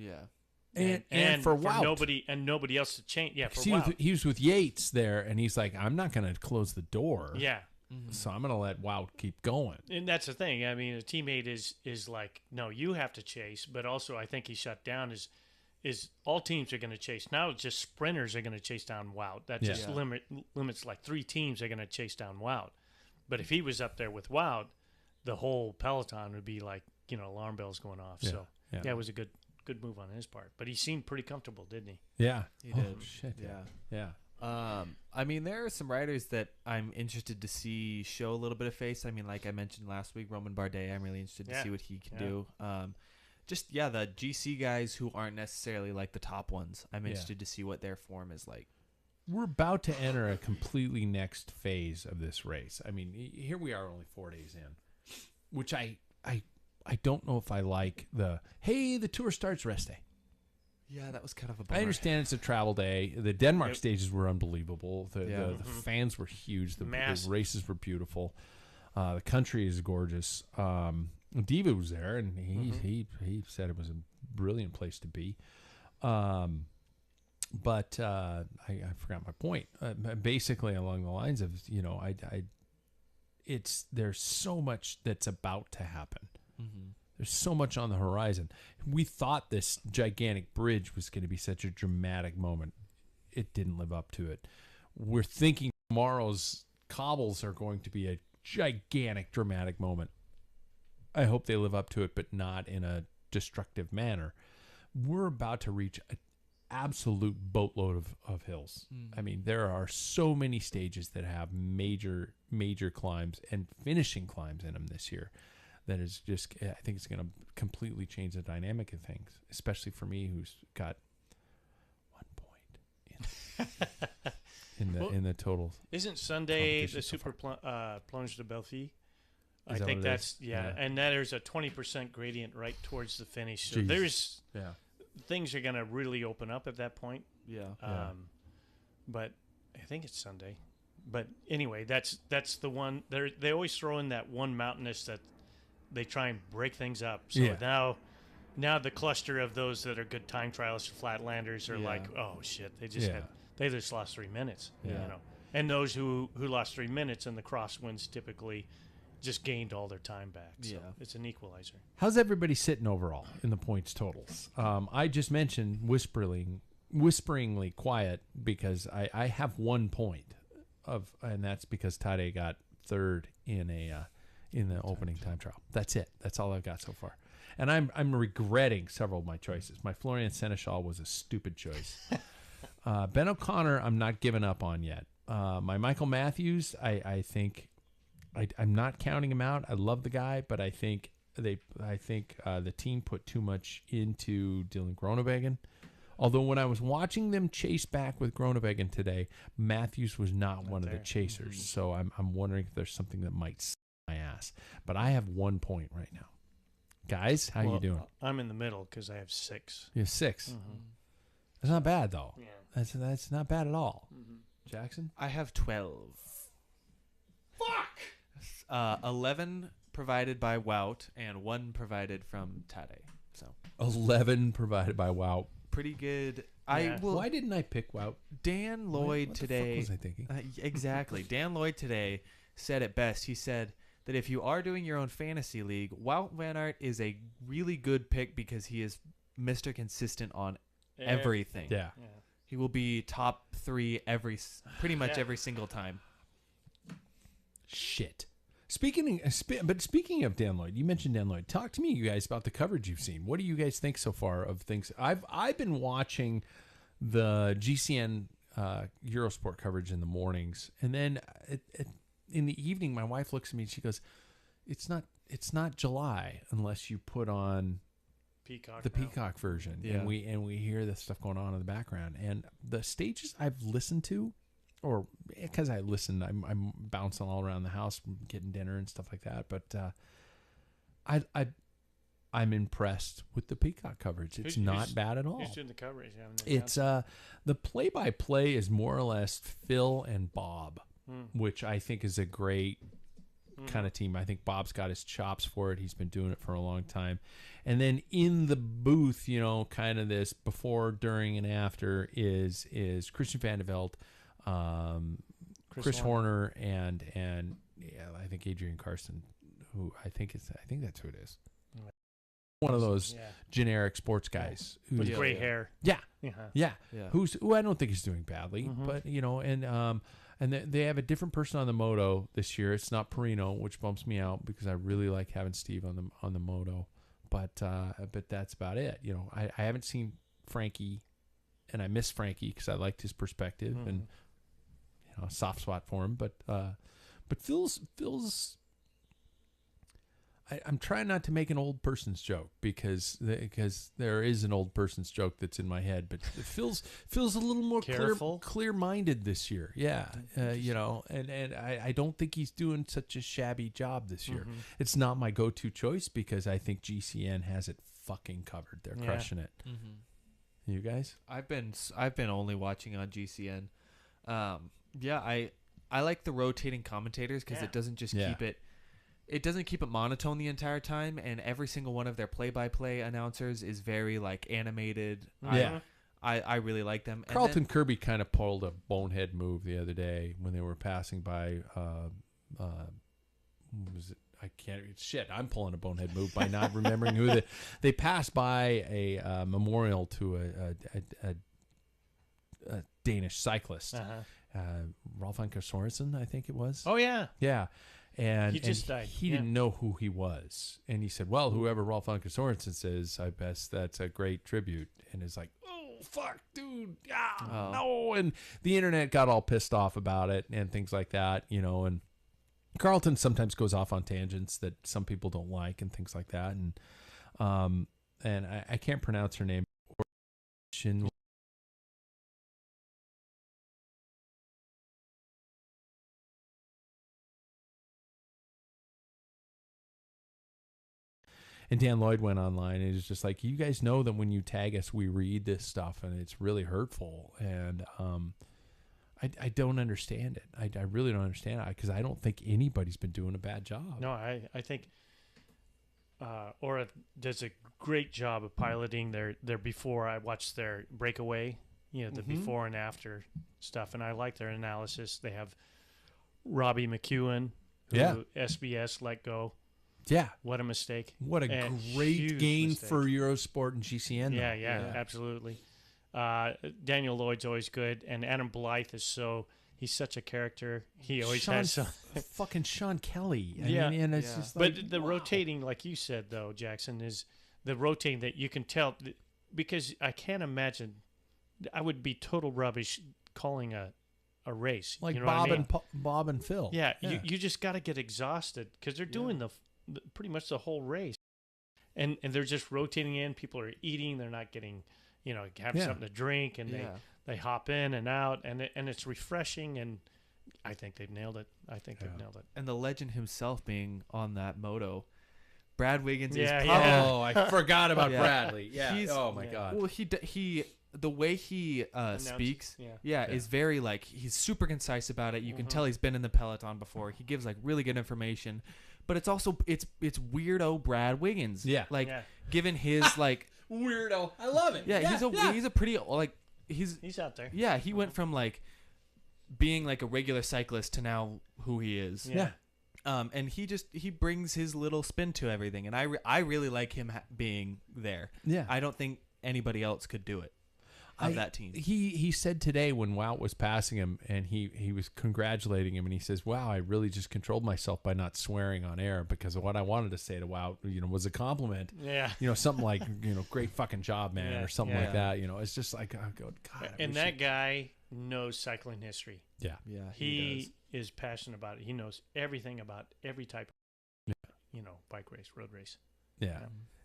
And for Wout. nobody else to change. Yeah, for he Wout. he was with Yates there, and he's like, I'm not going to close the door. Yeah. So I'm going to let Wout keep going. And that's the thing. I mean, a teammate is like, no, you have to chase. But also, I think he shut down is all teams are going to chase. Now it's just sprinters are going to chase down Wout. That just limits like 3 teams are going to chase down Wout. But if he was up there with Wout, the whole peloton would be like, alarm bells going off. Yeah. So, Yeah. it was a good move on his part. But he seemed pretty comfortable, didn't he? Yeah. He did. Shit. Yeah. Yeah. I mean, there are some riders that I'm interested to see show a little bit of face. I mean, like I mentioned last week, Roman Bardet, I'm really interested to see what he can do. The GC guys who aren't necessarily like the top ones, I'm interested to see what their form is like. We're about to enter a completely next phase of this race. I mean, here we are only 4 days in, which I don't know if I like the tour starts rest day. Yeah, that was kind of a bummer. I understand it's a travel day. The Denmark stages were unbelievable. The fans were huge. The races were beautiful. The country is gorgeous. Diva was there, and he said it was a brilliant place to be. But I forgot my point. Basically, along the lines of there's so much that's about to happen. Mm-hmm. There's so much on the horizon. We thought this gigantic bridge was going to be such a dramatic moment. It didn't live up to it. We're thinking tomorrow's cobbles are going to be a gigantic, dramatic moment. I hope they live up to it, but not in a destructive manner. We're about to reach an absolute boatload of hills. I mean, there are so many stages that have major climbs and finishing climbs in them this year. That is just, I think it's going to completely change the dynamic of things, especially for me, who's got 1 point in the total. Isn't Sunday the Super Plunge de Belleville? I think what it that's is? and there's a 20% gradient right towards the finish. So Jesus. things are going to really open up at that point. Yeah. But I think it's Sunday. But anyway, that's the one. They always throw in that one mountainous that they try and break things up. So now the cluster of those that are good time trialists, flatlanders, are like, oh shit, they just lost 3 minutes. And those who lost 3 minutes in the crosswinds typically just gained all their time back. So it's an equalizer. How's everybody sitting overall in the points totals? I just mentioned whisperingly quiet because I have 1 point and that's because Tadej got third in the opening time trial. That's it. That's all I've got so far. And I'm regretting several of my choices. My Florian Seneschal was a stupid choice. Ben O'Connor, I'm not giving up on yet. My Michael Matthews, I think I'm not counting him out. I love the guy, but I think the team put too much into Dylan Groenewegen. Although when I was watching them chase back with Groenewegen today, Matthews was not one of the chasers. So I'm wondering if there's something that might save my ass. But I have 1 point right now. Guys, how you doing? I'm in the middle because I have 6. You have 6. Mm-hmm. That's not bad though. Yeah. That's not bad at all. Mm-hmm. Jackson? I have 12. Fuck! 11 provided by Wout and 1 provided from Tadej. So 11 provided by Wout. Pretty good. Yeah. Why didn't I pick Wout? Dan Lloyd what today. The fuck was I thinking? Exactly. Dan Lloyd today said it best. He said that if you are doing your own fantasy league, Wout van Aert is a really good pick because he is Mr. Consistent on everything. Yeah. He will be top 3 pretty much every single time. Shit. Speaking of Dan Lloyd, you mentioned Dan Lloyd. Talk to me, you guys, about the coverage you've seen. What do you guys think so far of things? I've been watching the GCN Eurosport coverage in the mornings, and then in the evening, my wife looks at me and she goes, "It's not July unless you put on Peacock version." Yeah. And we hear this stuff going on in the background, and the stages I've listened to. Or because I listen, I'm bouncing all around the house, getting dinner and stuff like that. But I'm impressed with the Peacock coverage. It's not bad at all. Who's doing the coverage? It's the play-by-play is more or less Phil and Bob. which I think is a great kind of team. I think Bob's got his chops for it. He's been doing it for a long time. And then in the booth, kind of this before, during, and after is Christian Van de Velde, Chris Horner, and I think Adrian Carson, who I think that's who it is. One of those generic sports guys with gray hair. Yeah. Who I don't think is doing badly, but and they have a different person on the moto this year. It's not Perino, which bumps me out because I really like having Steve on the moto. But that's about it. I haven't seen Frankie, and I miss Frankie because I liked his perspective and a soft spot for him. But Phil's. I'm trying not to make an old person's joke because there is an old person's joke that's in my head, but it feels a little more clear-minded this year. Yeah, and I don't think he's doing such a shabby job this year. It's not my go-to choice because I think GCN has it fucking covered. They're crushing it. You guys? I've been only watching on GCN. I like the rotating commentators because it doesn't just keep it. It doesn't keep it monotone the entire time, and every single one of their play-by-play announcers is very animated. I really like them. Carlton Kirby kind of pulled a bonehead move the other day when they were passing by. Was it? I can't. Shit, I'm pulling a bonehead move by not remembering who they passed by a memorial to a Danish cyclist, Rolf Anker Sorensen, I think it was. Oh yeah, yeah. And he just died. He didn't know who he was. And he said, well, whoever Rolf Anker Sorensen says, I guess that's a great tribute. And it's like, oh, fuck, dude. No. And the internet got all pissed off about it and things like that, and Carlton sometimes goes off on tangents that some people don't like and things like that. And I can't pronounce her name. And Dan Lloyd went online and was just like, you guys know that when you tag us, we read this stuff and it's really hurtful. And I don't understand it. I really don't understand it because I don't think anybody's been doing a bad job. No, I think Aura does a great job of piloting their before. I watched their breakaway, the before and after stuff, and I like their analysis. They have Robbie McEwen, who SBS let go. Yeah. What a mistake. What a great gain mistake for Eurosport and GCN. Yeah, absolutely. Daniel Lloyd's always good, and Adam Blythe he's such a character. He always has some. Fucking Sean Kelly. I mean, and it's just like, but the rotating, like you said, though, Jackson, is the rotating that you can tell, because I can't imagine, I would be total rubbish calling a race. Like Bob and Phil. Yeah. You just got to get exhausted because they're doing pretty much the whole race, and they're just rotating in. People are eating. They're not getting, have something to drink, and they hop in and out, and it's refreshing. And I think they've nailed it. They've nailed it. And the legend himself being on that moto, Brad Wiggins is probably. Oh, I forgot about Bradley. Yeah. Oh my God. Well, he the way he speaks, is very he's super concise about it. You can tell he's been in the peloton before. He gives really good information. But it's also it's weirdo Brad Wiggins. Yeah. Given his weirdo. I love it. Yeah, he's a pretty he's out there. Yeah, he went from being a regular cyclist to now who he is. Yeah. And he brings his little spin to everything, and I really like him being there. Yeah. I don't think anybody else could do it. Of that team. He said today when Wout was passing him and he was congratulating him, and he says, wow, I really just controlled myself by not swearing on air because what I wanted to say to Wout, was a compliment. Yeah. Something like, great fucking job, man, or something like that. It's just like, oh, God. And that guy knows cycling history. Yeah. Yeah. He is passionate about it. He knows everything about every type of, bike race, road race. Yeah.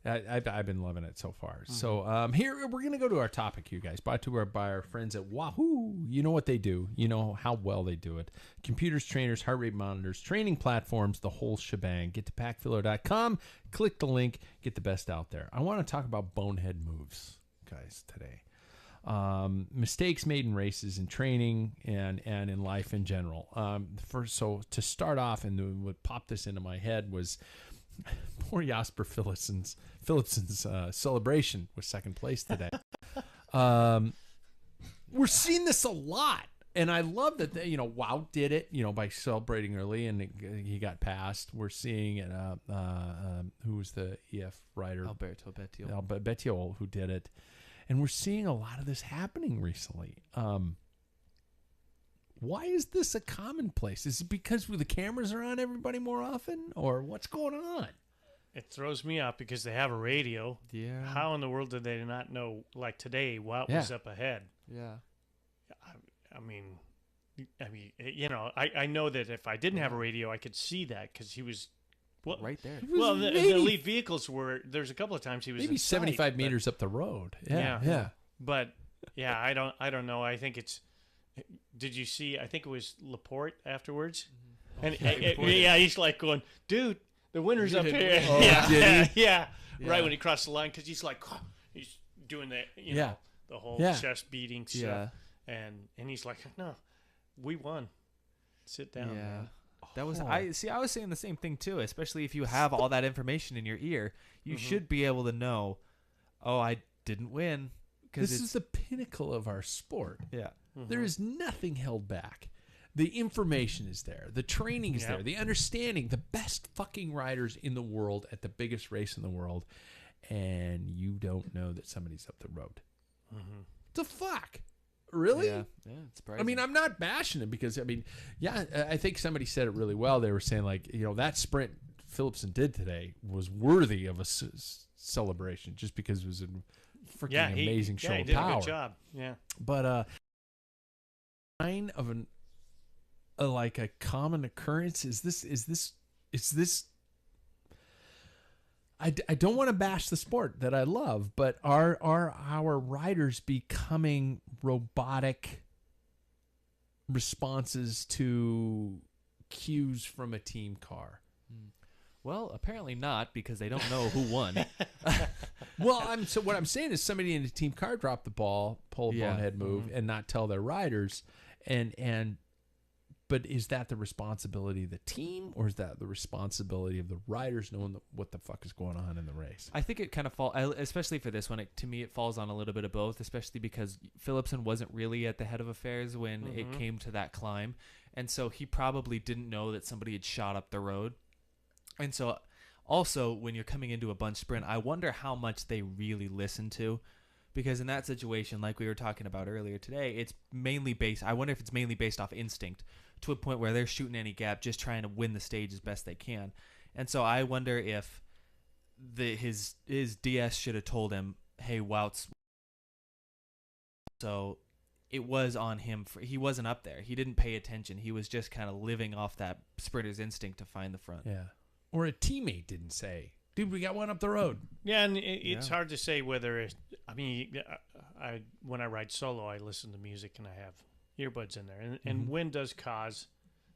I've been loving it so far. So here we're going to go to our topic, you guys, brought to us by our friends at Wahoo. You know what they do. You know how well they do it. Computers, trainers, heart rate monitors, training platforms, the whole shebang. Get to packfiller.com, click the link, get the best out there. I want to talk about bonehead moves, guys, today. mistakes made in races and training and in life in general. So to start off, and what popped this into my head was poor Jasper Philipsen's celebration with second place today. We're seeing this a lot. And I love that, Wout did it, by celebrating early, and he got passed. We're seeing it. Who was the EF rider? Alberto Bettiol. Bettiol, who did it. And we're seeing a lot of this happening recently. Why is this a commonplace? Is it because the cameras are on everybody more often, or what's going on? It throws me off because they have a radio. Yeah. How in the world did they not know? Like today, Wout was up ahead. Yeah. I mean, I know that if I didn't have a radio, I could see that because he was right there. Well, the elite vehicles were. There's a couple of times he was maybe in 75 sight, meters up the road. Yeah. But yeah, I don't know. I think it's. Did you see? I think it was Laporte afterwards, and he's like going, dude, the winner's up here. Oh, yeah, right when he crossed the line because he's like, he's doing the the whole chest beating stuff. Yeah. And he's like, no, we won. Sit down. Yeah. Man. That was I was saying the same thing too, especially if you have all that information in your ear, you should be able to know, oh, I didn't win. This is the pinnacle of our sport. Yeah. There is nothing held back. The information is there. The training is there. The understanding. The best fucking riders in the world at the biggest race in the world, and you don't know that somebody's up the road. The fuck? Really? Yeah, it's surprising. I mean, I'm not bashing it because, I think somebody said it really well. They were saying, like, that sprint Philipsen did today was worthy of a celebration just because it was a freaking amazing show he of did power. a good job. Yeah. But sign of like a common occurrence is this I don't want to bash the sport that I love, but are our riders becoming robotic responses to cues from a team car? Well, apparently not, because they don't know who won. Well, what I'm saying is somebody in a team car dropped the ball, pull a bonehead move, and not tell their riders, but is that the responsibility of the team, or is that the responsibility of the riders knowing what the fuck is going on in the race? I think it kind of falls, especially for this one, to me it falls on a little bit of both, especially because Philipsen wasn't really at the head of affairs when it came to that climb. And so he probably didn't know that somebody had shot up the road. And so also when you're coming into a bunch sprint, I wonder how much they really listen to. Because in that situation, like we were talking about earlier today, it's mainly based, I wonder if it's mainly based off instinct to a point where they're shooting any gap, just trying to win the stage as best they can. And so I wonder if his DS should have told him, hey, Wout's. So it was on him. He wasn't up there. He didn't pay attention. He was just kind of living off that sprinter's instinct to find the front. Yeah. Or a teammate didn't say, dude, we got one up the road. Yeah, and it's hard to say whether when I ride solo, I listen to music and I have earbuds in there, and wind does cause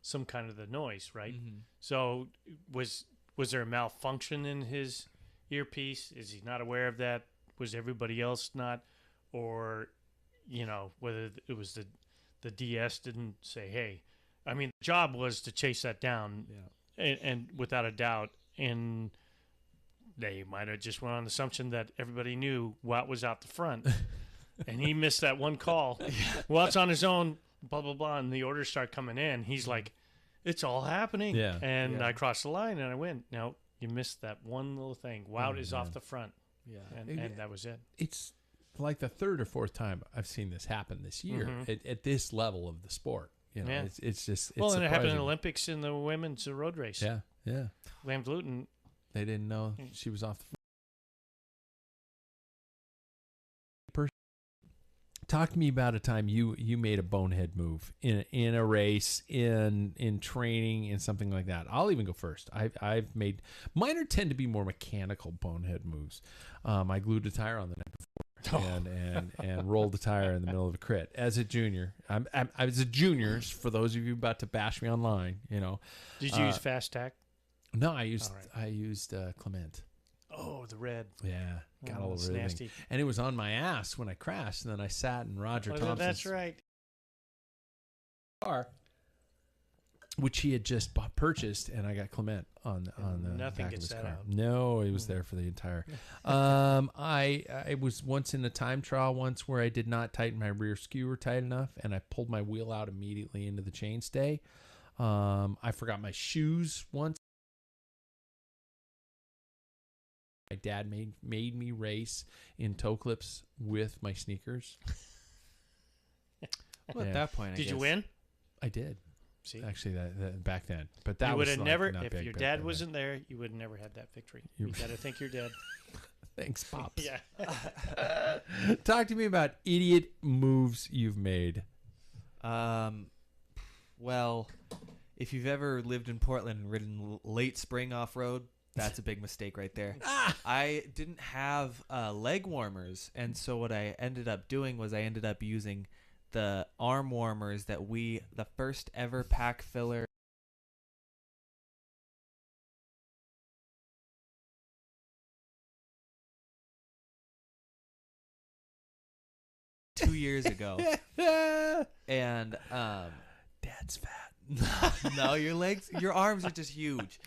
some kind of the noise, right? So was there a malfunction in his earpiece? Is he not aware of that? Was everybody else not? Or whether it was the DS didn't say, hey, I mean, the job was to chase that down, and without a doubt, and they might have just went on the assumption that everybody knew Wout was out the front, and he missed that one call. Wout's on his own, blah, blah, blah, and the orders start coming in. He's like, it's all happening. Yeah. And I crossed the line, and I went, no, you missed that one little thing. Wout is off the front. Yeah. And that was it. It's like the third or fourth time I've seen this happen this year at this level of the sport. It's just well, and surprising. it happened in the Olympics in the women's road race. Yeah. Van Vleuten. They didn't know she was off the front. Talk to me about a time you made a bonehead move in a race, in training, in something like that. I'll even go first. I've made mine tend to be more mechanical bonehead moves. I glued a tire on the night before and rolled the tire in the middle of a crit as a junior. I was a junior. For those of you about to bash me online, Did you use Fast Tack? No, I used Clement. Oh, the red. Yeah, got all it's over everything. nasty. And it was on my ass when I crashed, and then I sat in Roger Thompson's That's right. car, which he had just purchased, and I got Clement on the nothing back gets of his that car. out. No, he was there for the entire. I was once in a time trial once where I did not tighten my rear skewer tight enough, and I pulled my wheel out immediately into the chainstay. I forgot my shoes once. My dad made me race in toe clips with my sneakers. Well, at that point, I Did you guess. win? I did. See, Actually, that back then, but that you would was have like never. not If big your back dad then. wasn't there, you would have never had that victory. You got to think you're dead. Thanks, pops. Yeah. Talk to me about idiot moves you've made. Well, if you've ever lived in Portland and ridden late spring off road, that's a big mistake right there. I didn't have leg warmers, and so what I ended up doing was I ended up using the arm warmers that the first ever Packfiller two years ago. And Dad's fat. no, your arms are just huge.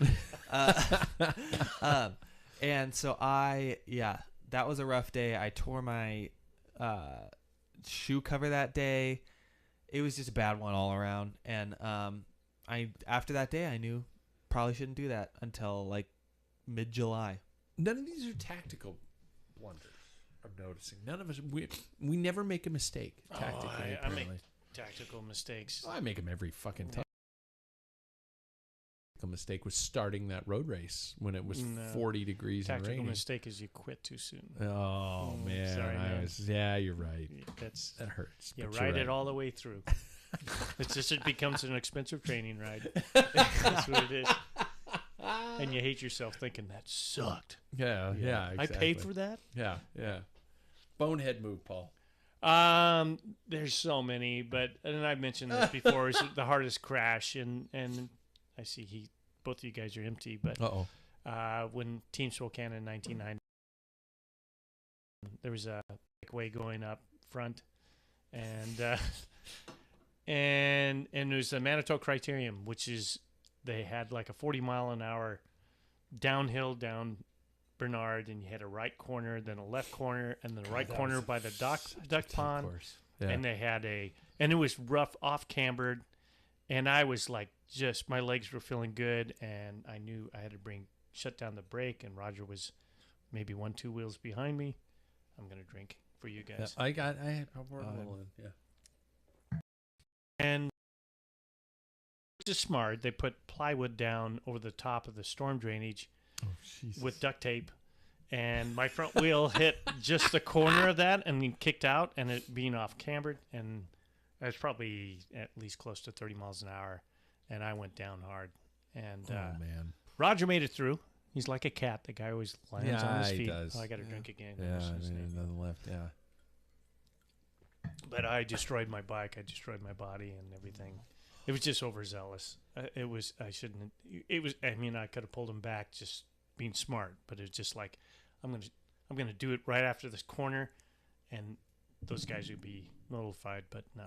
And so that was a rough day. I tore my shoe cover that day. It was just a bad one all around. And after that day, I knew probably shouldn't do that until like mid-July. None of these are tactical blunders. I'm noticing. None of us. We never make a mistake tactically. I make apparently. tactical mistakes. I make them every fucking time. A mistake was starting that road race when it was 40 degrees and Tactical rainy. mistake is you quit too soon. Oh man, sorry, man. Yeah, you're right. That hurts. You but ride you're it right. all the way through. It becomes an expensive training ride. That's what it is. And you hate yourself thinking that sucked. Yeah, exactly. I paid for that. Yeah. Bonehead move, Paul. There's so many, and I've mentioned this before. Is the hardest crash, and I see both of you guys are empty, but when Team Spokane in 1990, there was a way going up front, and it was the Manitou Criterium, which is they had like a 40-mile-an-hour downhill down Bernard, and you had a right corner, then a left corner, and then the right corner by the duck pond. Yeah. And they had and it was rough, off cambered, and I was like, my legs were feeling good, and I knew I had to shut down the brake, and Roger was maybe 1-2 wheels behind me. I'm gonna drink for you guys. I poured a little in. Yeah. And just smart. They put plywood down over the top of the storm drainage with duct tape, and my front wheel hit just the corner of that and then kicked out, and it being off cambered, and I was probably at least close to 30 miles an hour, and I went down hard. And man, Roger made it through. He's like a cat. The guy always lands on his feet. He does. Oh, I got to drink again. Yeah, nothing left. Yeah. But I destroyed my bike. I destroyed my body and everything. It was just overzealous. I shouldn't. It was. I mean, I could have pulled him back, just being smart. But it was just like, I'm gonna do it right after this corner, and those guys would be notified. But no,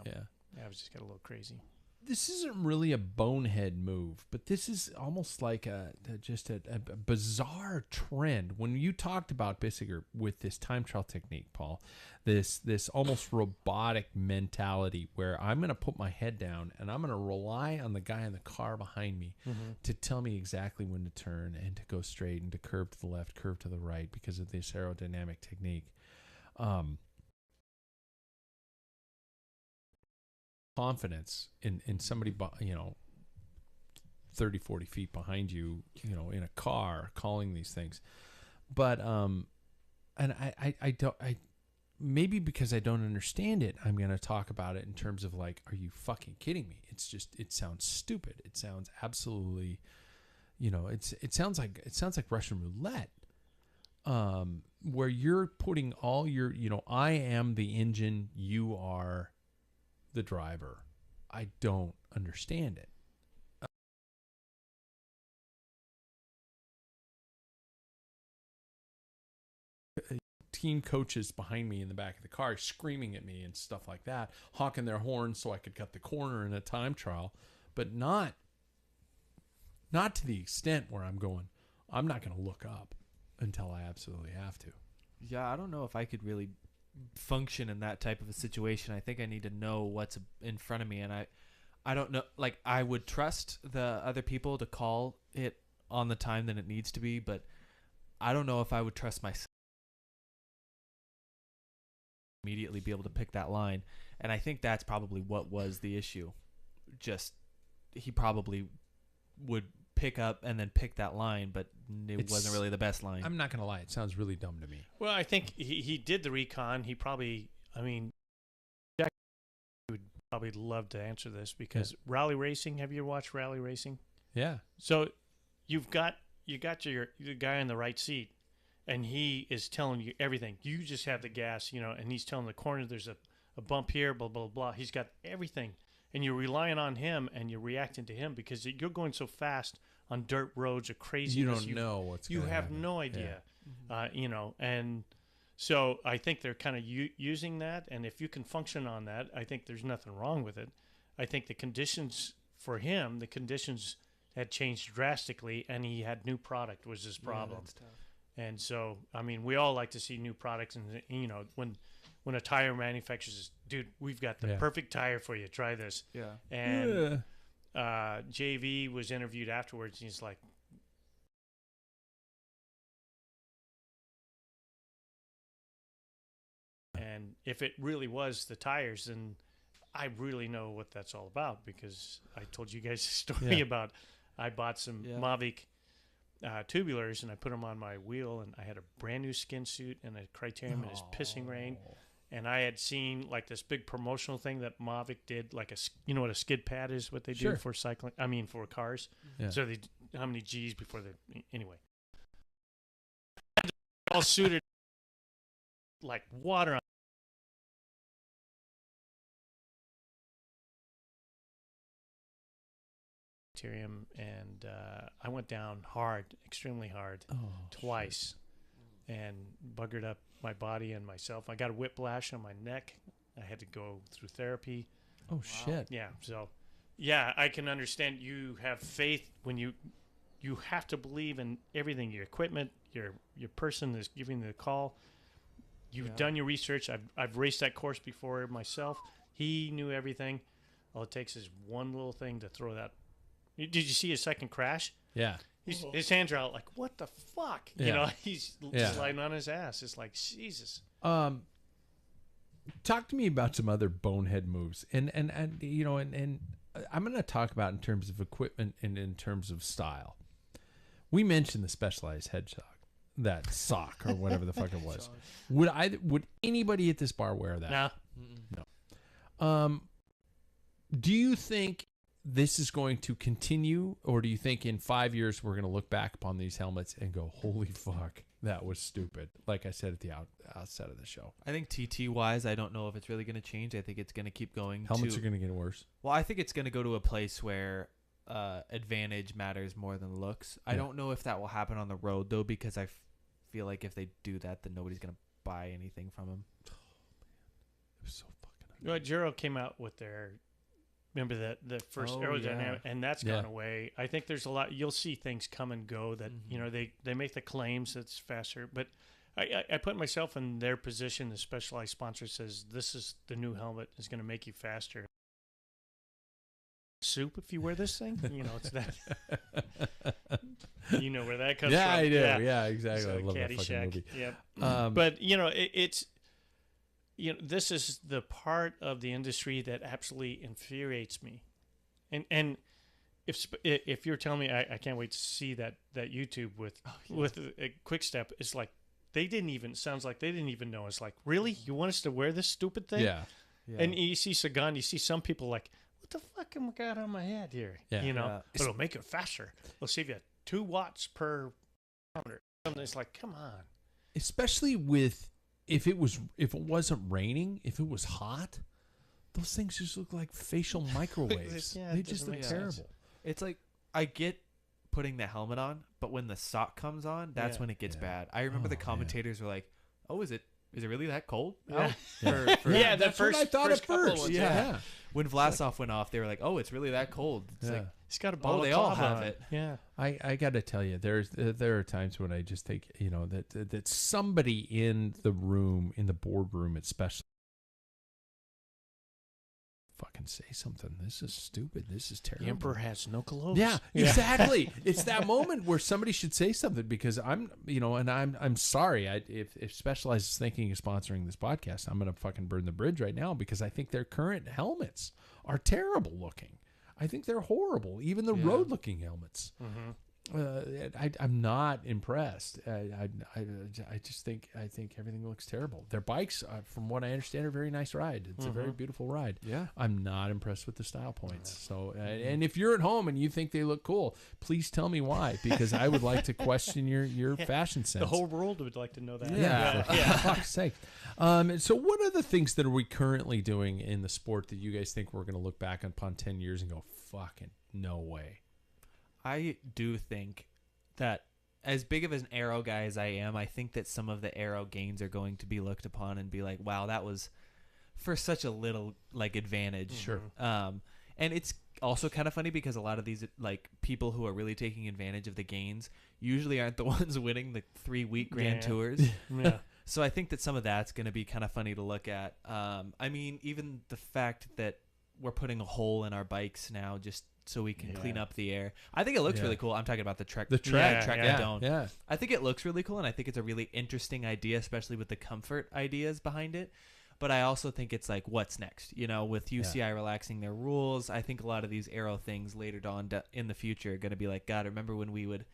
I was just got a little crazy. This isn't really a bonehead move, but this is almost like a bizarre trend. When you talked about Bissiger with this time trial technique, Paul, this almost robotic mentality where I'm going to put my head down and I'm going to rely on the guy in the car behind me to tell me exactly when to turn and to go straight and to curve to the left, curve to the right because of this aerodynamic technique. Confidence in somebody, 30, 40 feet behind you, in a car calling these things. But, and I maybe because I don't understand it, I'm going to talk about it in terms of like, are you fucking kidding me? It's just, it sounds stupid. It sounds absolutely, it sounds like Russian roulette. Where you're putting all your, I am the engine, you are the driver. I don't understand it. team coaches behind me in the back of the car screaming at me and stuff like that, honking their horns so I could cut the corner in a time trial, but not to the extent where I'm going, I'm not going to look up until I absolutely have to. Yeah, I don't know if I could really function in that type of a situation. I think I need to know what's in front of me, and I don't know. Like, I would trust the other people to call it on the time that it needs to be, but I don't know if I would trust myself immediately be able to pick that line. And I think that's probably what was the issue. Just he probably would pick up and then pick that line, but it wasn't really the best line. I'm not going to lie. It sounds really dumb to me. Well, I think he did the recon. He probably, I mean, Jack would probably love to answer this because rally racing, have you watched rally racing? Yeah. So you got your guy in the right seat, and he is telling you everything. You just have the gas, and he's telling the corner there's a bump here, blah, blah, blah. He's got everything. And you're relying on him, and you're reacting to him because you're going so fast on dirt roads or crazy. You don't know what's going to happen. You have no idea, and so I think they're kind of using that. And if you can function on that, I think there's nothing wrong with it. I think the conditions for him, had changed drastically, and he had new product was his problem. That's tough. And so, I mean, we all like to see new products, and when a tire manufacturer says, dude, we've got the perfect tire for you, try this. Yeah. And JV was interviewed afterwards, and he's like, and if it really was the tires, then I really know what that's all about, because I told you guys a story about I bought some Mavic tubulars, and I put them on my wheel, and I had a brand new skin suit and a Criterium in his pissing rain. And I had seen like this big promotional thing that Mavic did, like what a skid pad is, what they do for cycling. I mean, for cars. Yeah. So how many G's before anyway. All suited like water on. And I went down hard, extremely hard, twice, and buggered up my body and myself. I got a whiplash on my neck. I had to go through therapy. Oh, shit. Yeah. So, yeah, I can understand. You have faith when you have to believe in everything. Your equipment, your person is giving the call. You've done your research. I've raced that course before myself. He knew everything. All it takes is one little thing to throw that. Did you see his second crash? Yeah. His hands are out like, what the fuck? Yeah. He's just lying on his ass. It's like, Jesus. Talk to me about some other bonehead moves. And I'm going to talk about in terms of equipment and in terms of style. We mentioned the Specialized Hedgehog, that sock or whatever the fuck it was. Would anybody at this bar wear that? No. Do you think this is going to continue, or do you think in 5 years we're going to look back upon these helmets and go, holy fuck, that was stupid? Like I said at the outset of the show. I think TT-wise, I don't know if it's really going to change. I think it's going to keep going. Helmets are going to get worse. Well, I think it's going to go to a place where advantage matters more than looks. I don't know if that will happen on the road, though, because I feel like if they do that, then nobody's going to buy anything from them. Oh, man. It was so fucking Well, Giro came out with their... Remember the first aerodynamic, and that's gone away. I think there's a lot. You'll see things come and go that they make the claims it's faster, but I put myself in their position. The Specialized sponsor says this is the new helmet is going to make you faster. Soup if you wear this thing, it's that. You know where that comes from. Yeah, I do. Yeah, exactly. So I love that fucking movie. Yep. But it's. This is the part of the industry that absolutely infuriates me, and if you're telling me I can't wait to see that YouTube with a Quick Step, it's like sounds like they didn't even know. It's like, really, you want us to wear this stupid thing? Yeah. And you see Sagan, you see some people like, what the fuck am I got on my head here? But it'll make it faster. It'll save you 2 watts per kilometer. And it's like, come on. Especially with. If it wasn't raining, if it was hot, those things just look like facial microwaves. They just look terrible. It's like, I get putting the helmet on, but when the sock comes on, that's when it gets bad. I remember the commentators were like, oh, is it really that cold? Yeah. Yeah, the that's what I thought at couple first. ones, Yeah. When Vlasov went off, they were like, "Oh, it's really that cold." It's like, he's got a bottle. they of all Cava have on. it. Yeah. I got to tell you, there are times when I just think, that somebody in the room, in the boardroom, especially, fucking say something. This is stupid. This is terrible. The Emperor has no clothes. Yeah, exactly. It's that moment where somebody should say something, because I'm sorry. If Specialized is thinking of sponsoring this podcast, I'm going to fucking burn the bridge right now, because I think their current helmets are terrible looking. I think they're horrible. Even the road looking helmets. Mm-hmm. I'm not impressed. I just think everything looks terrible. Their bikes, from what I understand, are a very nice ride. It's a very beautiful ride. Yeah. I'm not impressed with the style points. So, and if you're at home and you think they look cool, please tell me why, because I would like to question your fashion sense. The whole world would like to know that. Yeah, for fuck's sake. So what are the things that are we currently doing in the sport that you guys think we're going to look back upon 10 years and go, fucking no way? I do think that, as big of an aero guy as I am, I think that some of the aero gains are going to be looked upon and be like, wow, that was for such a little advantage. Sure. And it's also kind of funny because a lot of these people who are really taking advantage of the gains usually aren't the ones winning the 3-week Grand Tours. Yeah. So I think that some of that's going to be kind of funny to look at. I mean, even the fact that we're putting a hole in our bikes now just so we can clean up the air. I think it looks really cool. I'm talking about the Trek Dome. Yeah. I think it looks really cool, and I think it's a really interesting idea, especially with the comfort ideas behind it. But I also think it's like, what's next? With UCI relaxing their rules, I think a lot of these aero things later on in the future are going to be like, God, remember when we would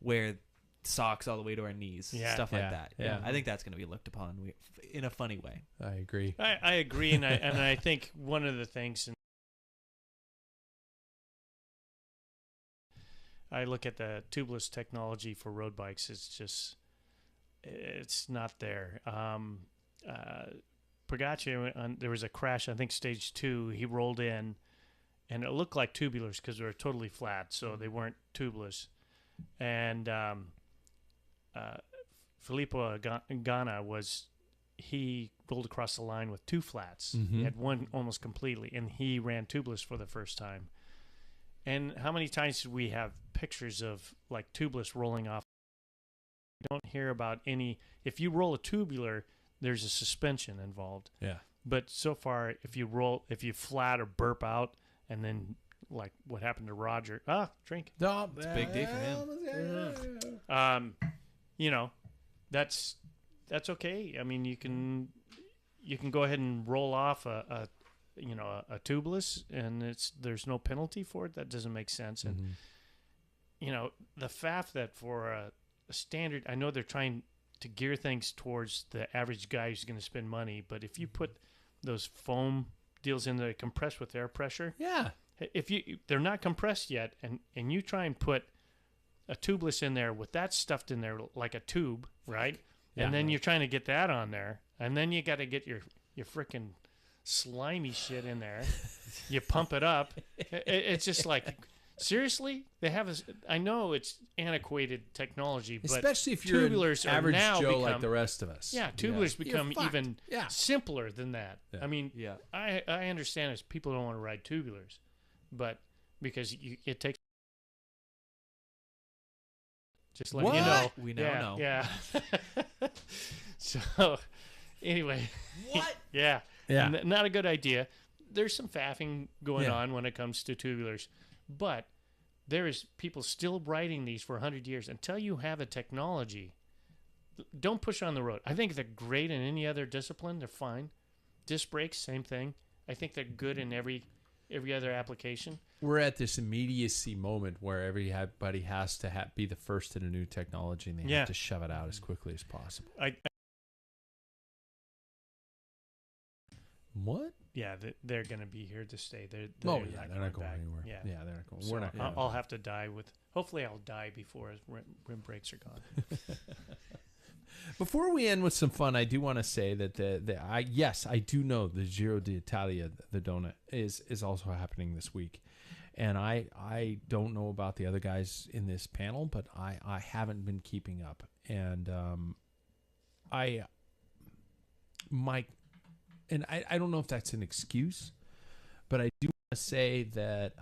wear socks all the way to our knees, stuff like that. Yeah. I think that's going to be looked upon in a funny way. I agree. I agree, and I think one of the things, and I look at the tubeless technology for road bikes, it's not there. Pogacar, there was a crash, I think stage 2, he rolled in, and it looked like tubulars because they were totally flat, so they weren't tubeless. And Filippo Ganna he rolled across the line with 2 flats. Mm-hmm. He had one almost completely, and he ran tubeless for the first time. And how many times did we have pictures of tubeless rolling off? You don't hear about any. If you roll a tubular, there's a suspension involved. Yeah. But so far, if you flat or burp out, and then what happened to Roger? Drink. No, it's a big day for him. That's okay. I mean, you can go ahead and roll off a tubeless, and there's no penalty for it. That doesn't make sense. And the fact that for a standard, I know they're trying to gear things towards the average guy who's going to spend money, but if you put those foam deals in there compressed with air pressure, if they're not compressed yet, and you try and put a tubeless in there with that stuffed in there like a tube, right? Yeah. And then you're trying to get that on there, and then you got to get your freaking slimy shit in there. You pump it up. It's just like, seriously, they have I know it's antiquated technology, but especially if you're tubulars an average now Joe like the rest of us. Yeah, tubulars become even Yeah. simpler than that. Yeah. I mean, I understand is people don't want to ride tubulars, but because it takes. Just let you know. We now know. Yeah. So, anyway. What? Yeah. Not a good idea. There's some faffing going Yeah. on when it comes to tubulars, but there is people still riding these for 100 years. Until you have a technology, don't push on the road. I think they're great in any other discipline. They're fine. Disc brakes, same thing. I think they're good in every other application. We're at this immediacy moment where everybody has to be the first in a new technology, and they have to shove it out as quickly as possible. What? Yeah, they're going to be here to stay. They're not going back. anywhere. Yeah, they're not going. So We're not going. I'll have to die with. Hopefully, I'll die before rim brakes are gone. Before we end with some fun, I do want to say that I do know the Giro d'Italia, the donut, is also happening this week, and I don't know about the other guys in this panel, but I haven't been keeping up, and and I don't know if that's an excuse, but I do want to say that,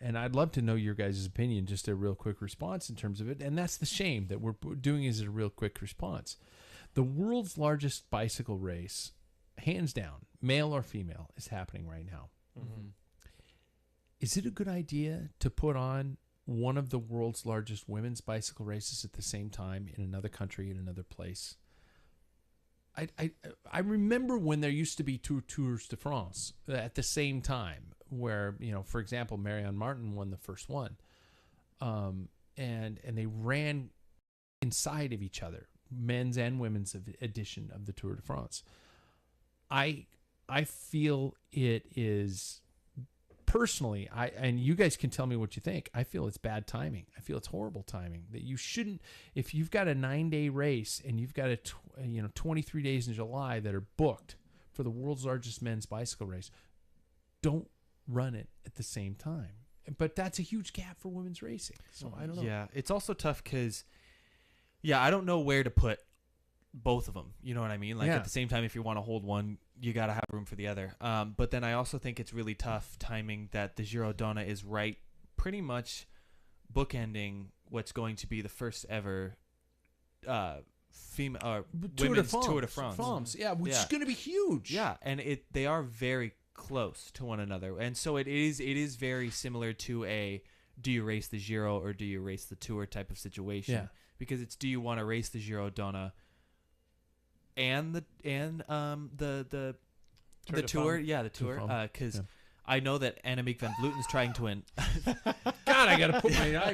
and I'd love to know your guys' opinion, just a real quick response in terms of it. And that's the shame that we're doing is a real quick response. The world's largest bicycle race, hands down, male or female, is happening right now. Mm-hmm. Is it a good idea to put on one of the world's largest women's bicycle races at the same time in another country, in another place? I remember when there used to be two Tours de France at the same time, where, for example, Marianne Martin won the first one, and they ran inside of each other, men's and women's edition of the Tour de France. I feel it is. Personally, and you guys can tell me what you think. I feel it's bad timing. I feel it's horrible timing. That you shouldn't, if you've got a 9-day race and you've got 23 days in July that are booked for the world's largest men's bicycle race, don't run it at the same time. But that's a huge gap for women's racing. So I don't know. Yeah, it's also tough because, I don't know where to put both of them. You know what I mean? Like at the same time, if you want to hold one, you got to have room for the other. But then I also think it's really tough timing that the Giro Donna is pretty much bookending what's going to be the first ever female women's Tour de France. Yeah, which is going to be huge. Yeah, and they are very close to one another, and so it is very similar to a do you race the Giro or do you race the Tour type of situation. Yeah. Because it's do you want to race the Giro Donna and the Tour, the Tour, because I know that Annemiek van Vleuten's trying to win. God, I gotta put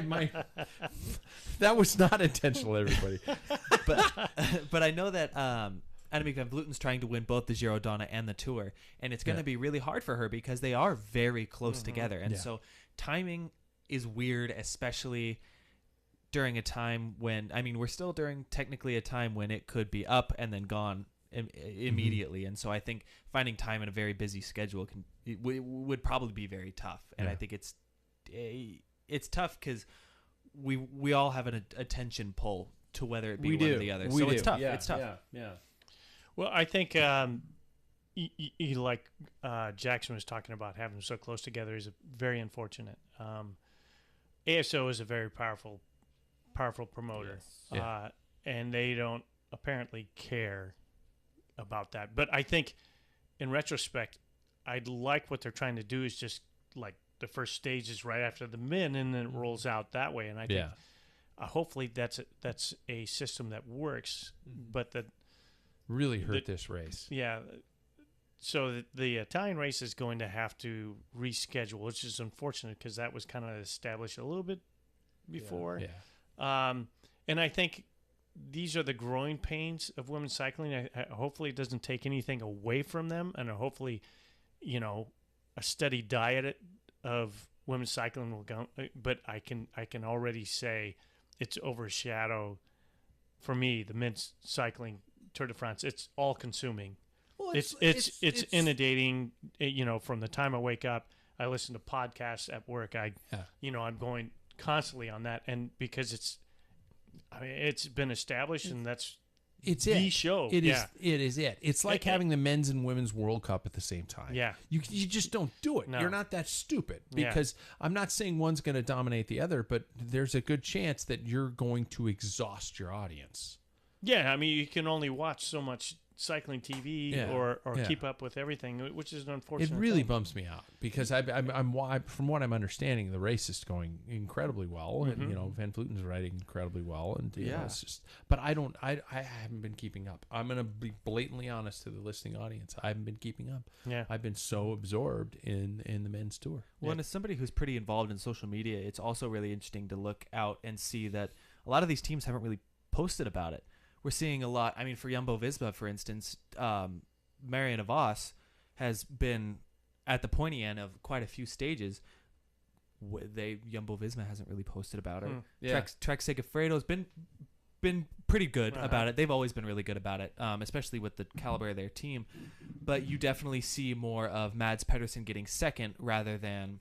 my that was not intentional, everybody. But I know that Annemiek van Vleuten's trying to win both the Giro Donna and the Tour, and it's going to be really hard for her because they are very close together, and so timing is weird, especially during a time when, we're still during technically a time when it could be up and then gone immediately. And so I think finding time in a very busy schedule would probably be very tough. And I think it's tough because we all have an attention pull to whether it be one or the other. So it's tough. It's tough. Yeah. Well, I think like Jackson was talking about having them so close together is very unfortunate. ASO is a very powerful promoter, and they don't apparently care about that. But I think, in retrospect, I'd like what they're trying to do is just like the first stage is right after the men, and then it rolls out that way. And I think hopefully that's a system that works, but that really hurt this race. Yeah. So the Italian race is going to have to reschedule, which is unfortunate because that was kind of established a little bit before. And I think these are the growing pains of women's cycling. Hopefully it doesn't take anything away from them, and hopefully, a steady diet of women's cycling will go. But I can already say it's overshadowed for me the men's cycling Tour de France. It's all consuming. Well, it's inundating. From the time I wake up, I listen to podcasts at work. I'm going constantly on that, and because it's been established, and it's the show. It is it. It's like having the men's and women's World Cup at the same time. Yeah, you just don't do it. No. You're not that stupid, because I'm not saying one's going to dominate the other, but there's a good chance that you're going to exhaust your audience. Yeah, you can only watch so much cycling TV or keep up with everything, which is an unfortunate It really thing. Bumps me out because I'm from what I'm understanding, the race is going incredibly well, and Van Vleuten's riding incredibly well, and it's just. But I haven't been keeping up. I'm going to be blatantly honest to the listening audience. I haven't been keeping up. Yeah, I've been so absorbed in the men's tour. Well, and as somebody who's pretty involved in social media, it's also really interesting to look out and see that a lot of these teams haven't really posted about it. We're seeing a lot. For Jumbo-Visma, for instance, Marianne Vos has been at the pointy end of quite a few stages. Jumbo-Visma hasn't really posted about it. Trek Segafredo's been pretty good about it. They've always been really good about it, especially with the caliber of their team. But you definitely see more of Mads Pedersen getting second rather than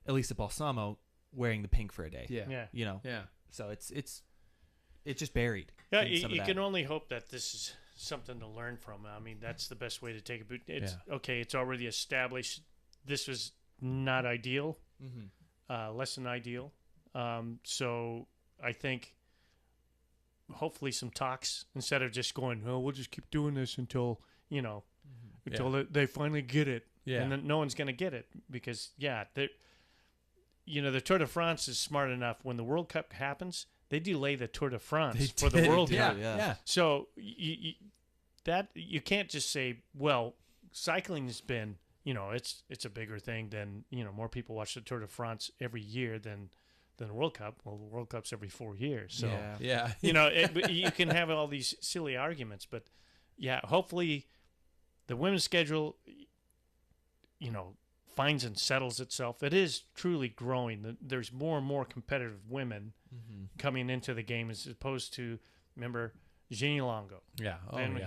Elisa Balsamo wearing the pink for a day. Yeah. So it's it's just buried. Yeah, in some of you that. can only hope that this is something to learn from. I mean, that's the best way to take it. But it's okay. It's already established. This was not ideal, less than ideal. So I think hopefully some talks instead of just going, oh, we'll just keep doing this until they finally get it. Yeah. And then no one's going to get it because the Tour de France is smart enough. When the World Cup happens, they delay the Tour de France for the World Cup. Yeah. So you can't just say, well, cycling's been, it's a bigger thing than, more people watch the Tour de France every year than the World Cup. Well, the World Cup's every 4 years. So, you can have all these silly arguments, but hopefully the women's schedule, finds and settles itself. It is truly growing. There's more and more competitive women coming into the game as opposed to, remember, Jeannie Longo. Yeah. Oh, then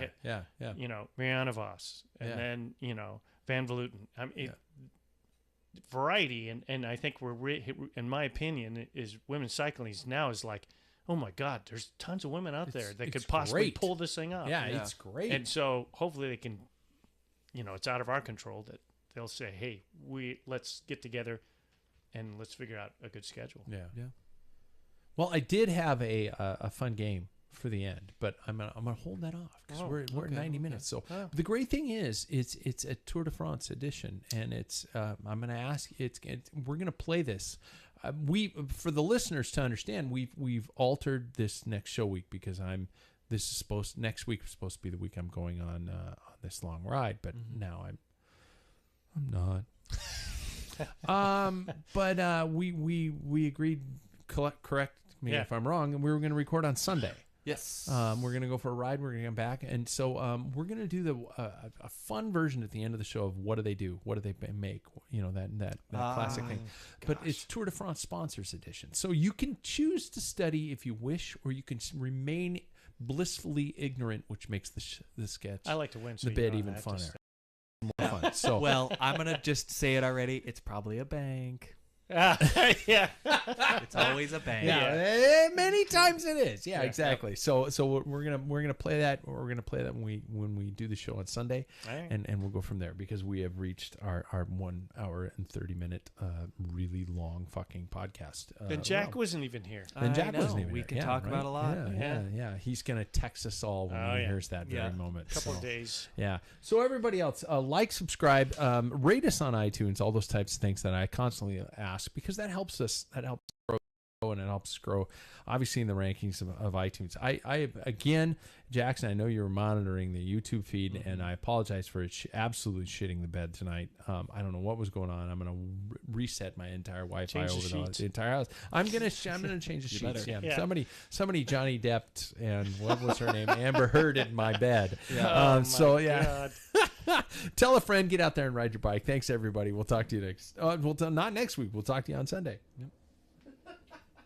Marianne Vos. And then, Van Vleuten. I mean, variety. And I think in my opinion, is women's cycling now is like, oh my God, there's tons of women out there that could possibly pull this thing off. Yeah, it's great. And so hopefully they can, it's out of our control that they'll say, hey, let's get together and let's figure out a good schedule. Yeah. Well, I did have a fun game for the end, but I'm gonna hold that off because we're at 90 minutes. So the great thing is it's a Tour de France edition, and it's I'm gonna ask we're gonna play this. For the listeners to understand, we've altered this next show week because next week is supposed to be the week I'm going on this long ride, but now I'm not. But we agreed. Correct me if I'm wrong, and we were going to record on Sunday. Yes. We're going to go for a ride. We're going to come back, and so we're going to do a fun version at the end of the show of what do they do, what do they make, that classic thing. But it's Tour de France Sponsors Edition, so you can choose to study if you wish, or you can remain blissfully ignorant, which makes the sketch. I like to win, so the bit even funner. More fun. So well, I'm gonna just say it already. It's probably a bank. It's always a bank. Many times it is. Exactly. So we're gonna play that. We're gonna play that when we do the show on Sunday, and we'll go from there because we have reached our 1 hour and 30 minute really long fucking podcast. And Jack wasn't even here. And Jack wasn't even we here. can talk about a lot. Yeah. He's gonna text us all when he hears that very moment. A couple of days. Yeah. So everybody else, like, subscribe, rate us on iTunes, all those types of things that I constantly ask. Because that helps us. That helps grow, and it helps grow. Obviously, in the rankings of iTunes. I again, Jackson. I know you were monitoring the YouTube feed, and I apologize for absolutely shitting the bed tonight. I don't know what was going on. I'm gonna reset my entire Wi-Fi over the entire house. I'm gonna change the sheets. Yeah. Somebody, Johnny Depp and what was her name, Amber Heard in my bed. God. Tell a friend, get out there and ride your bike. Thanks, everybody. We'll talk to you next. Not next week. We'll talk to you on Sunday. Yep.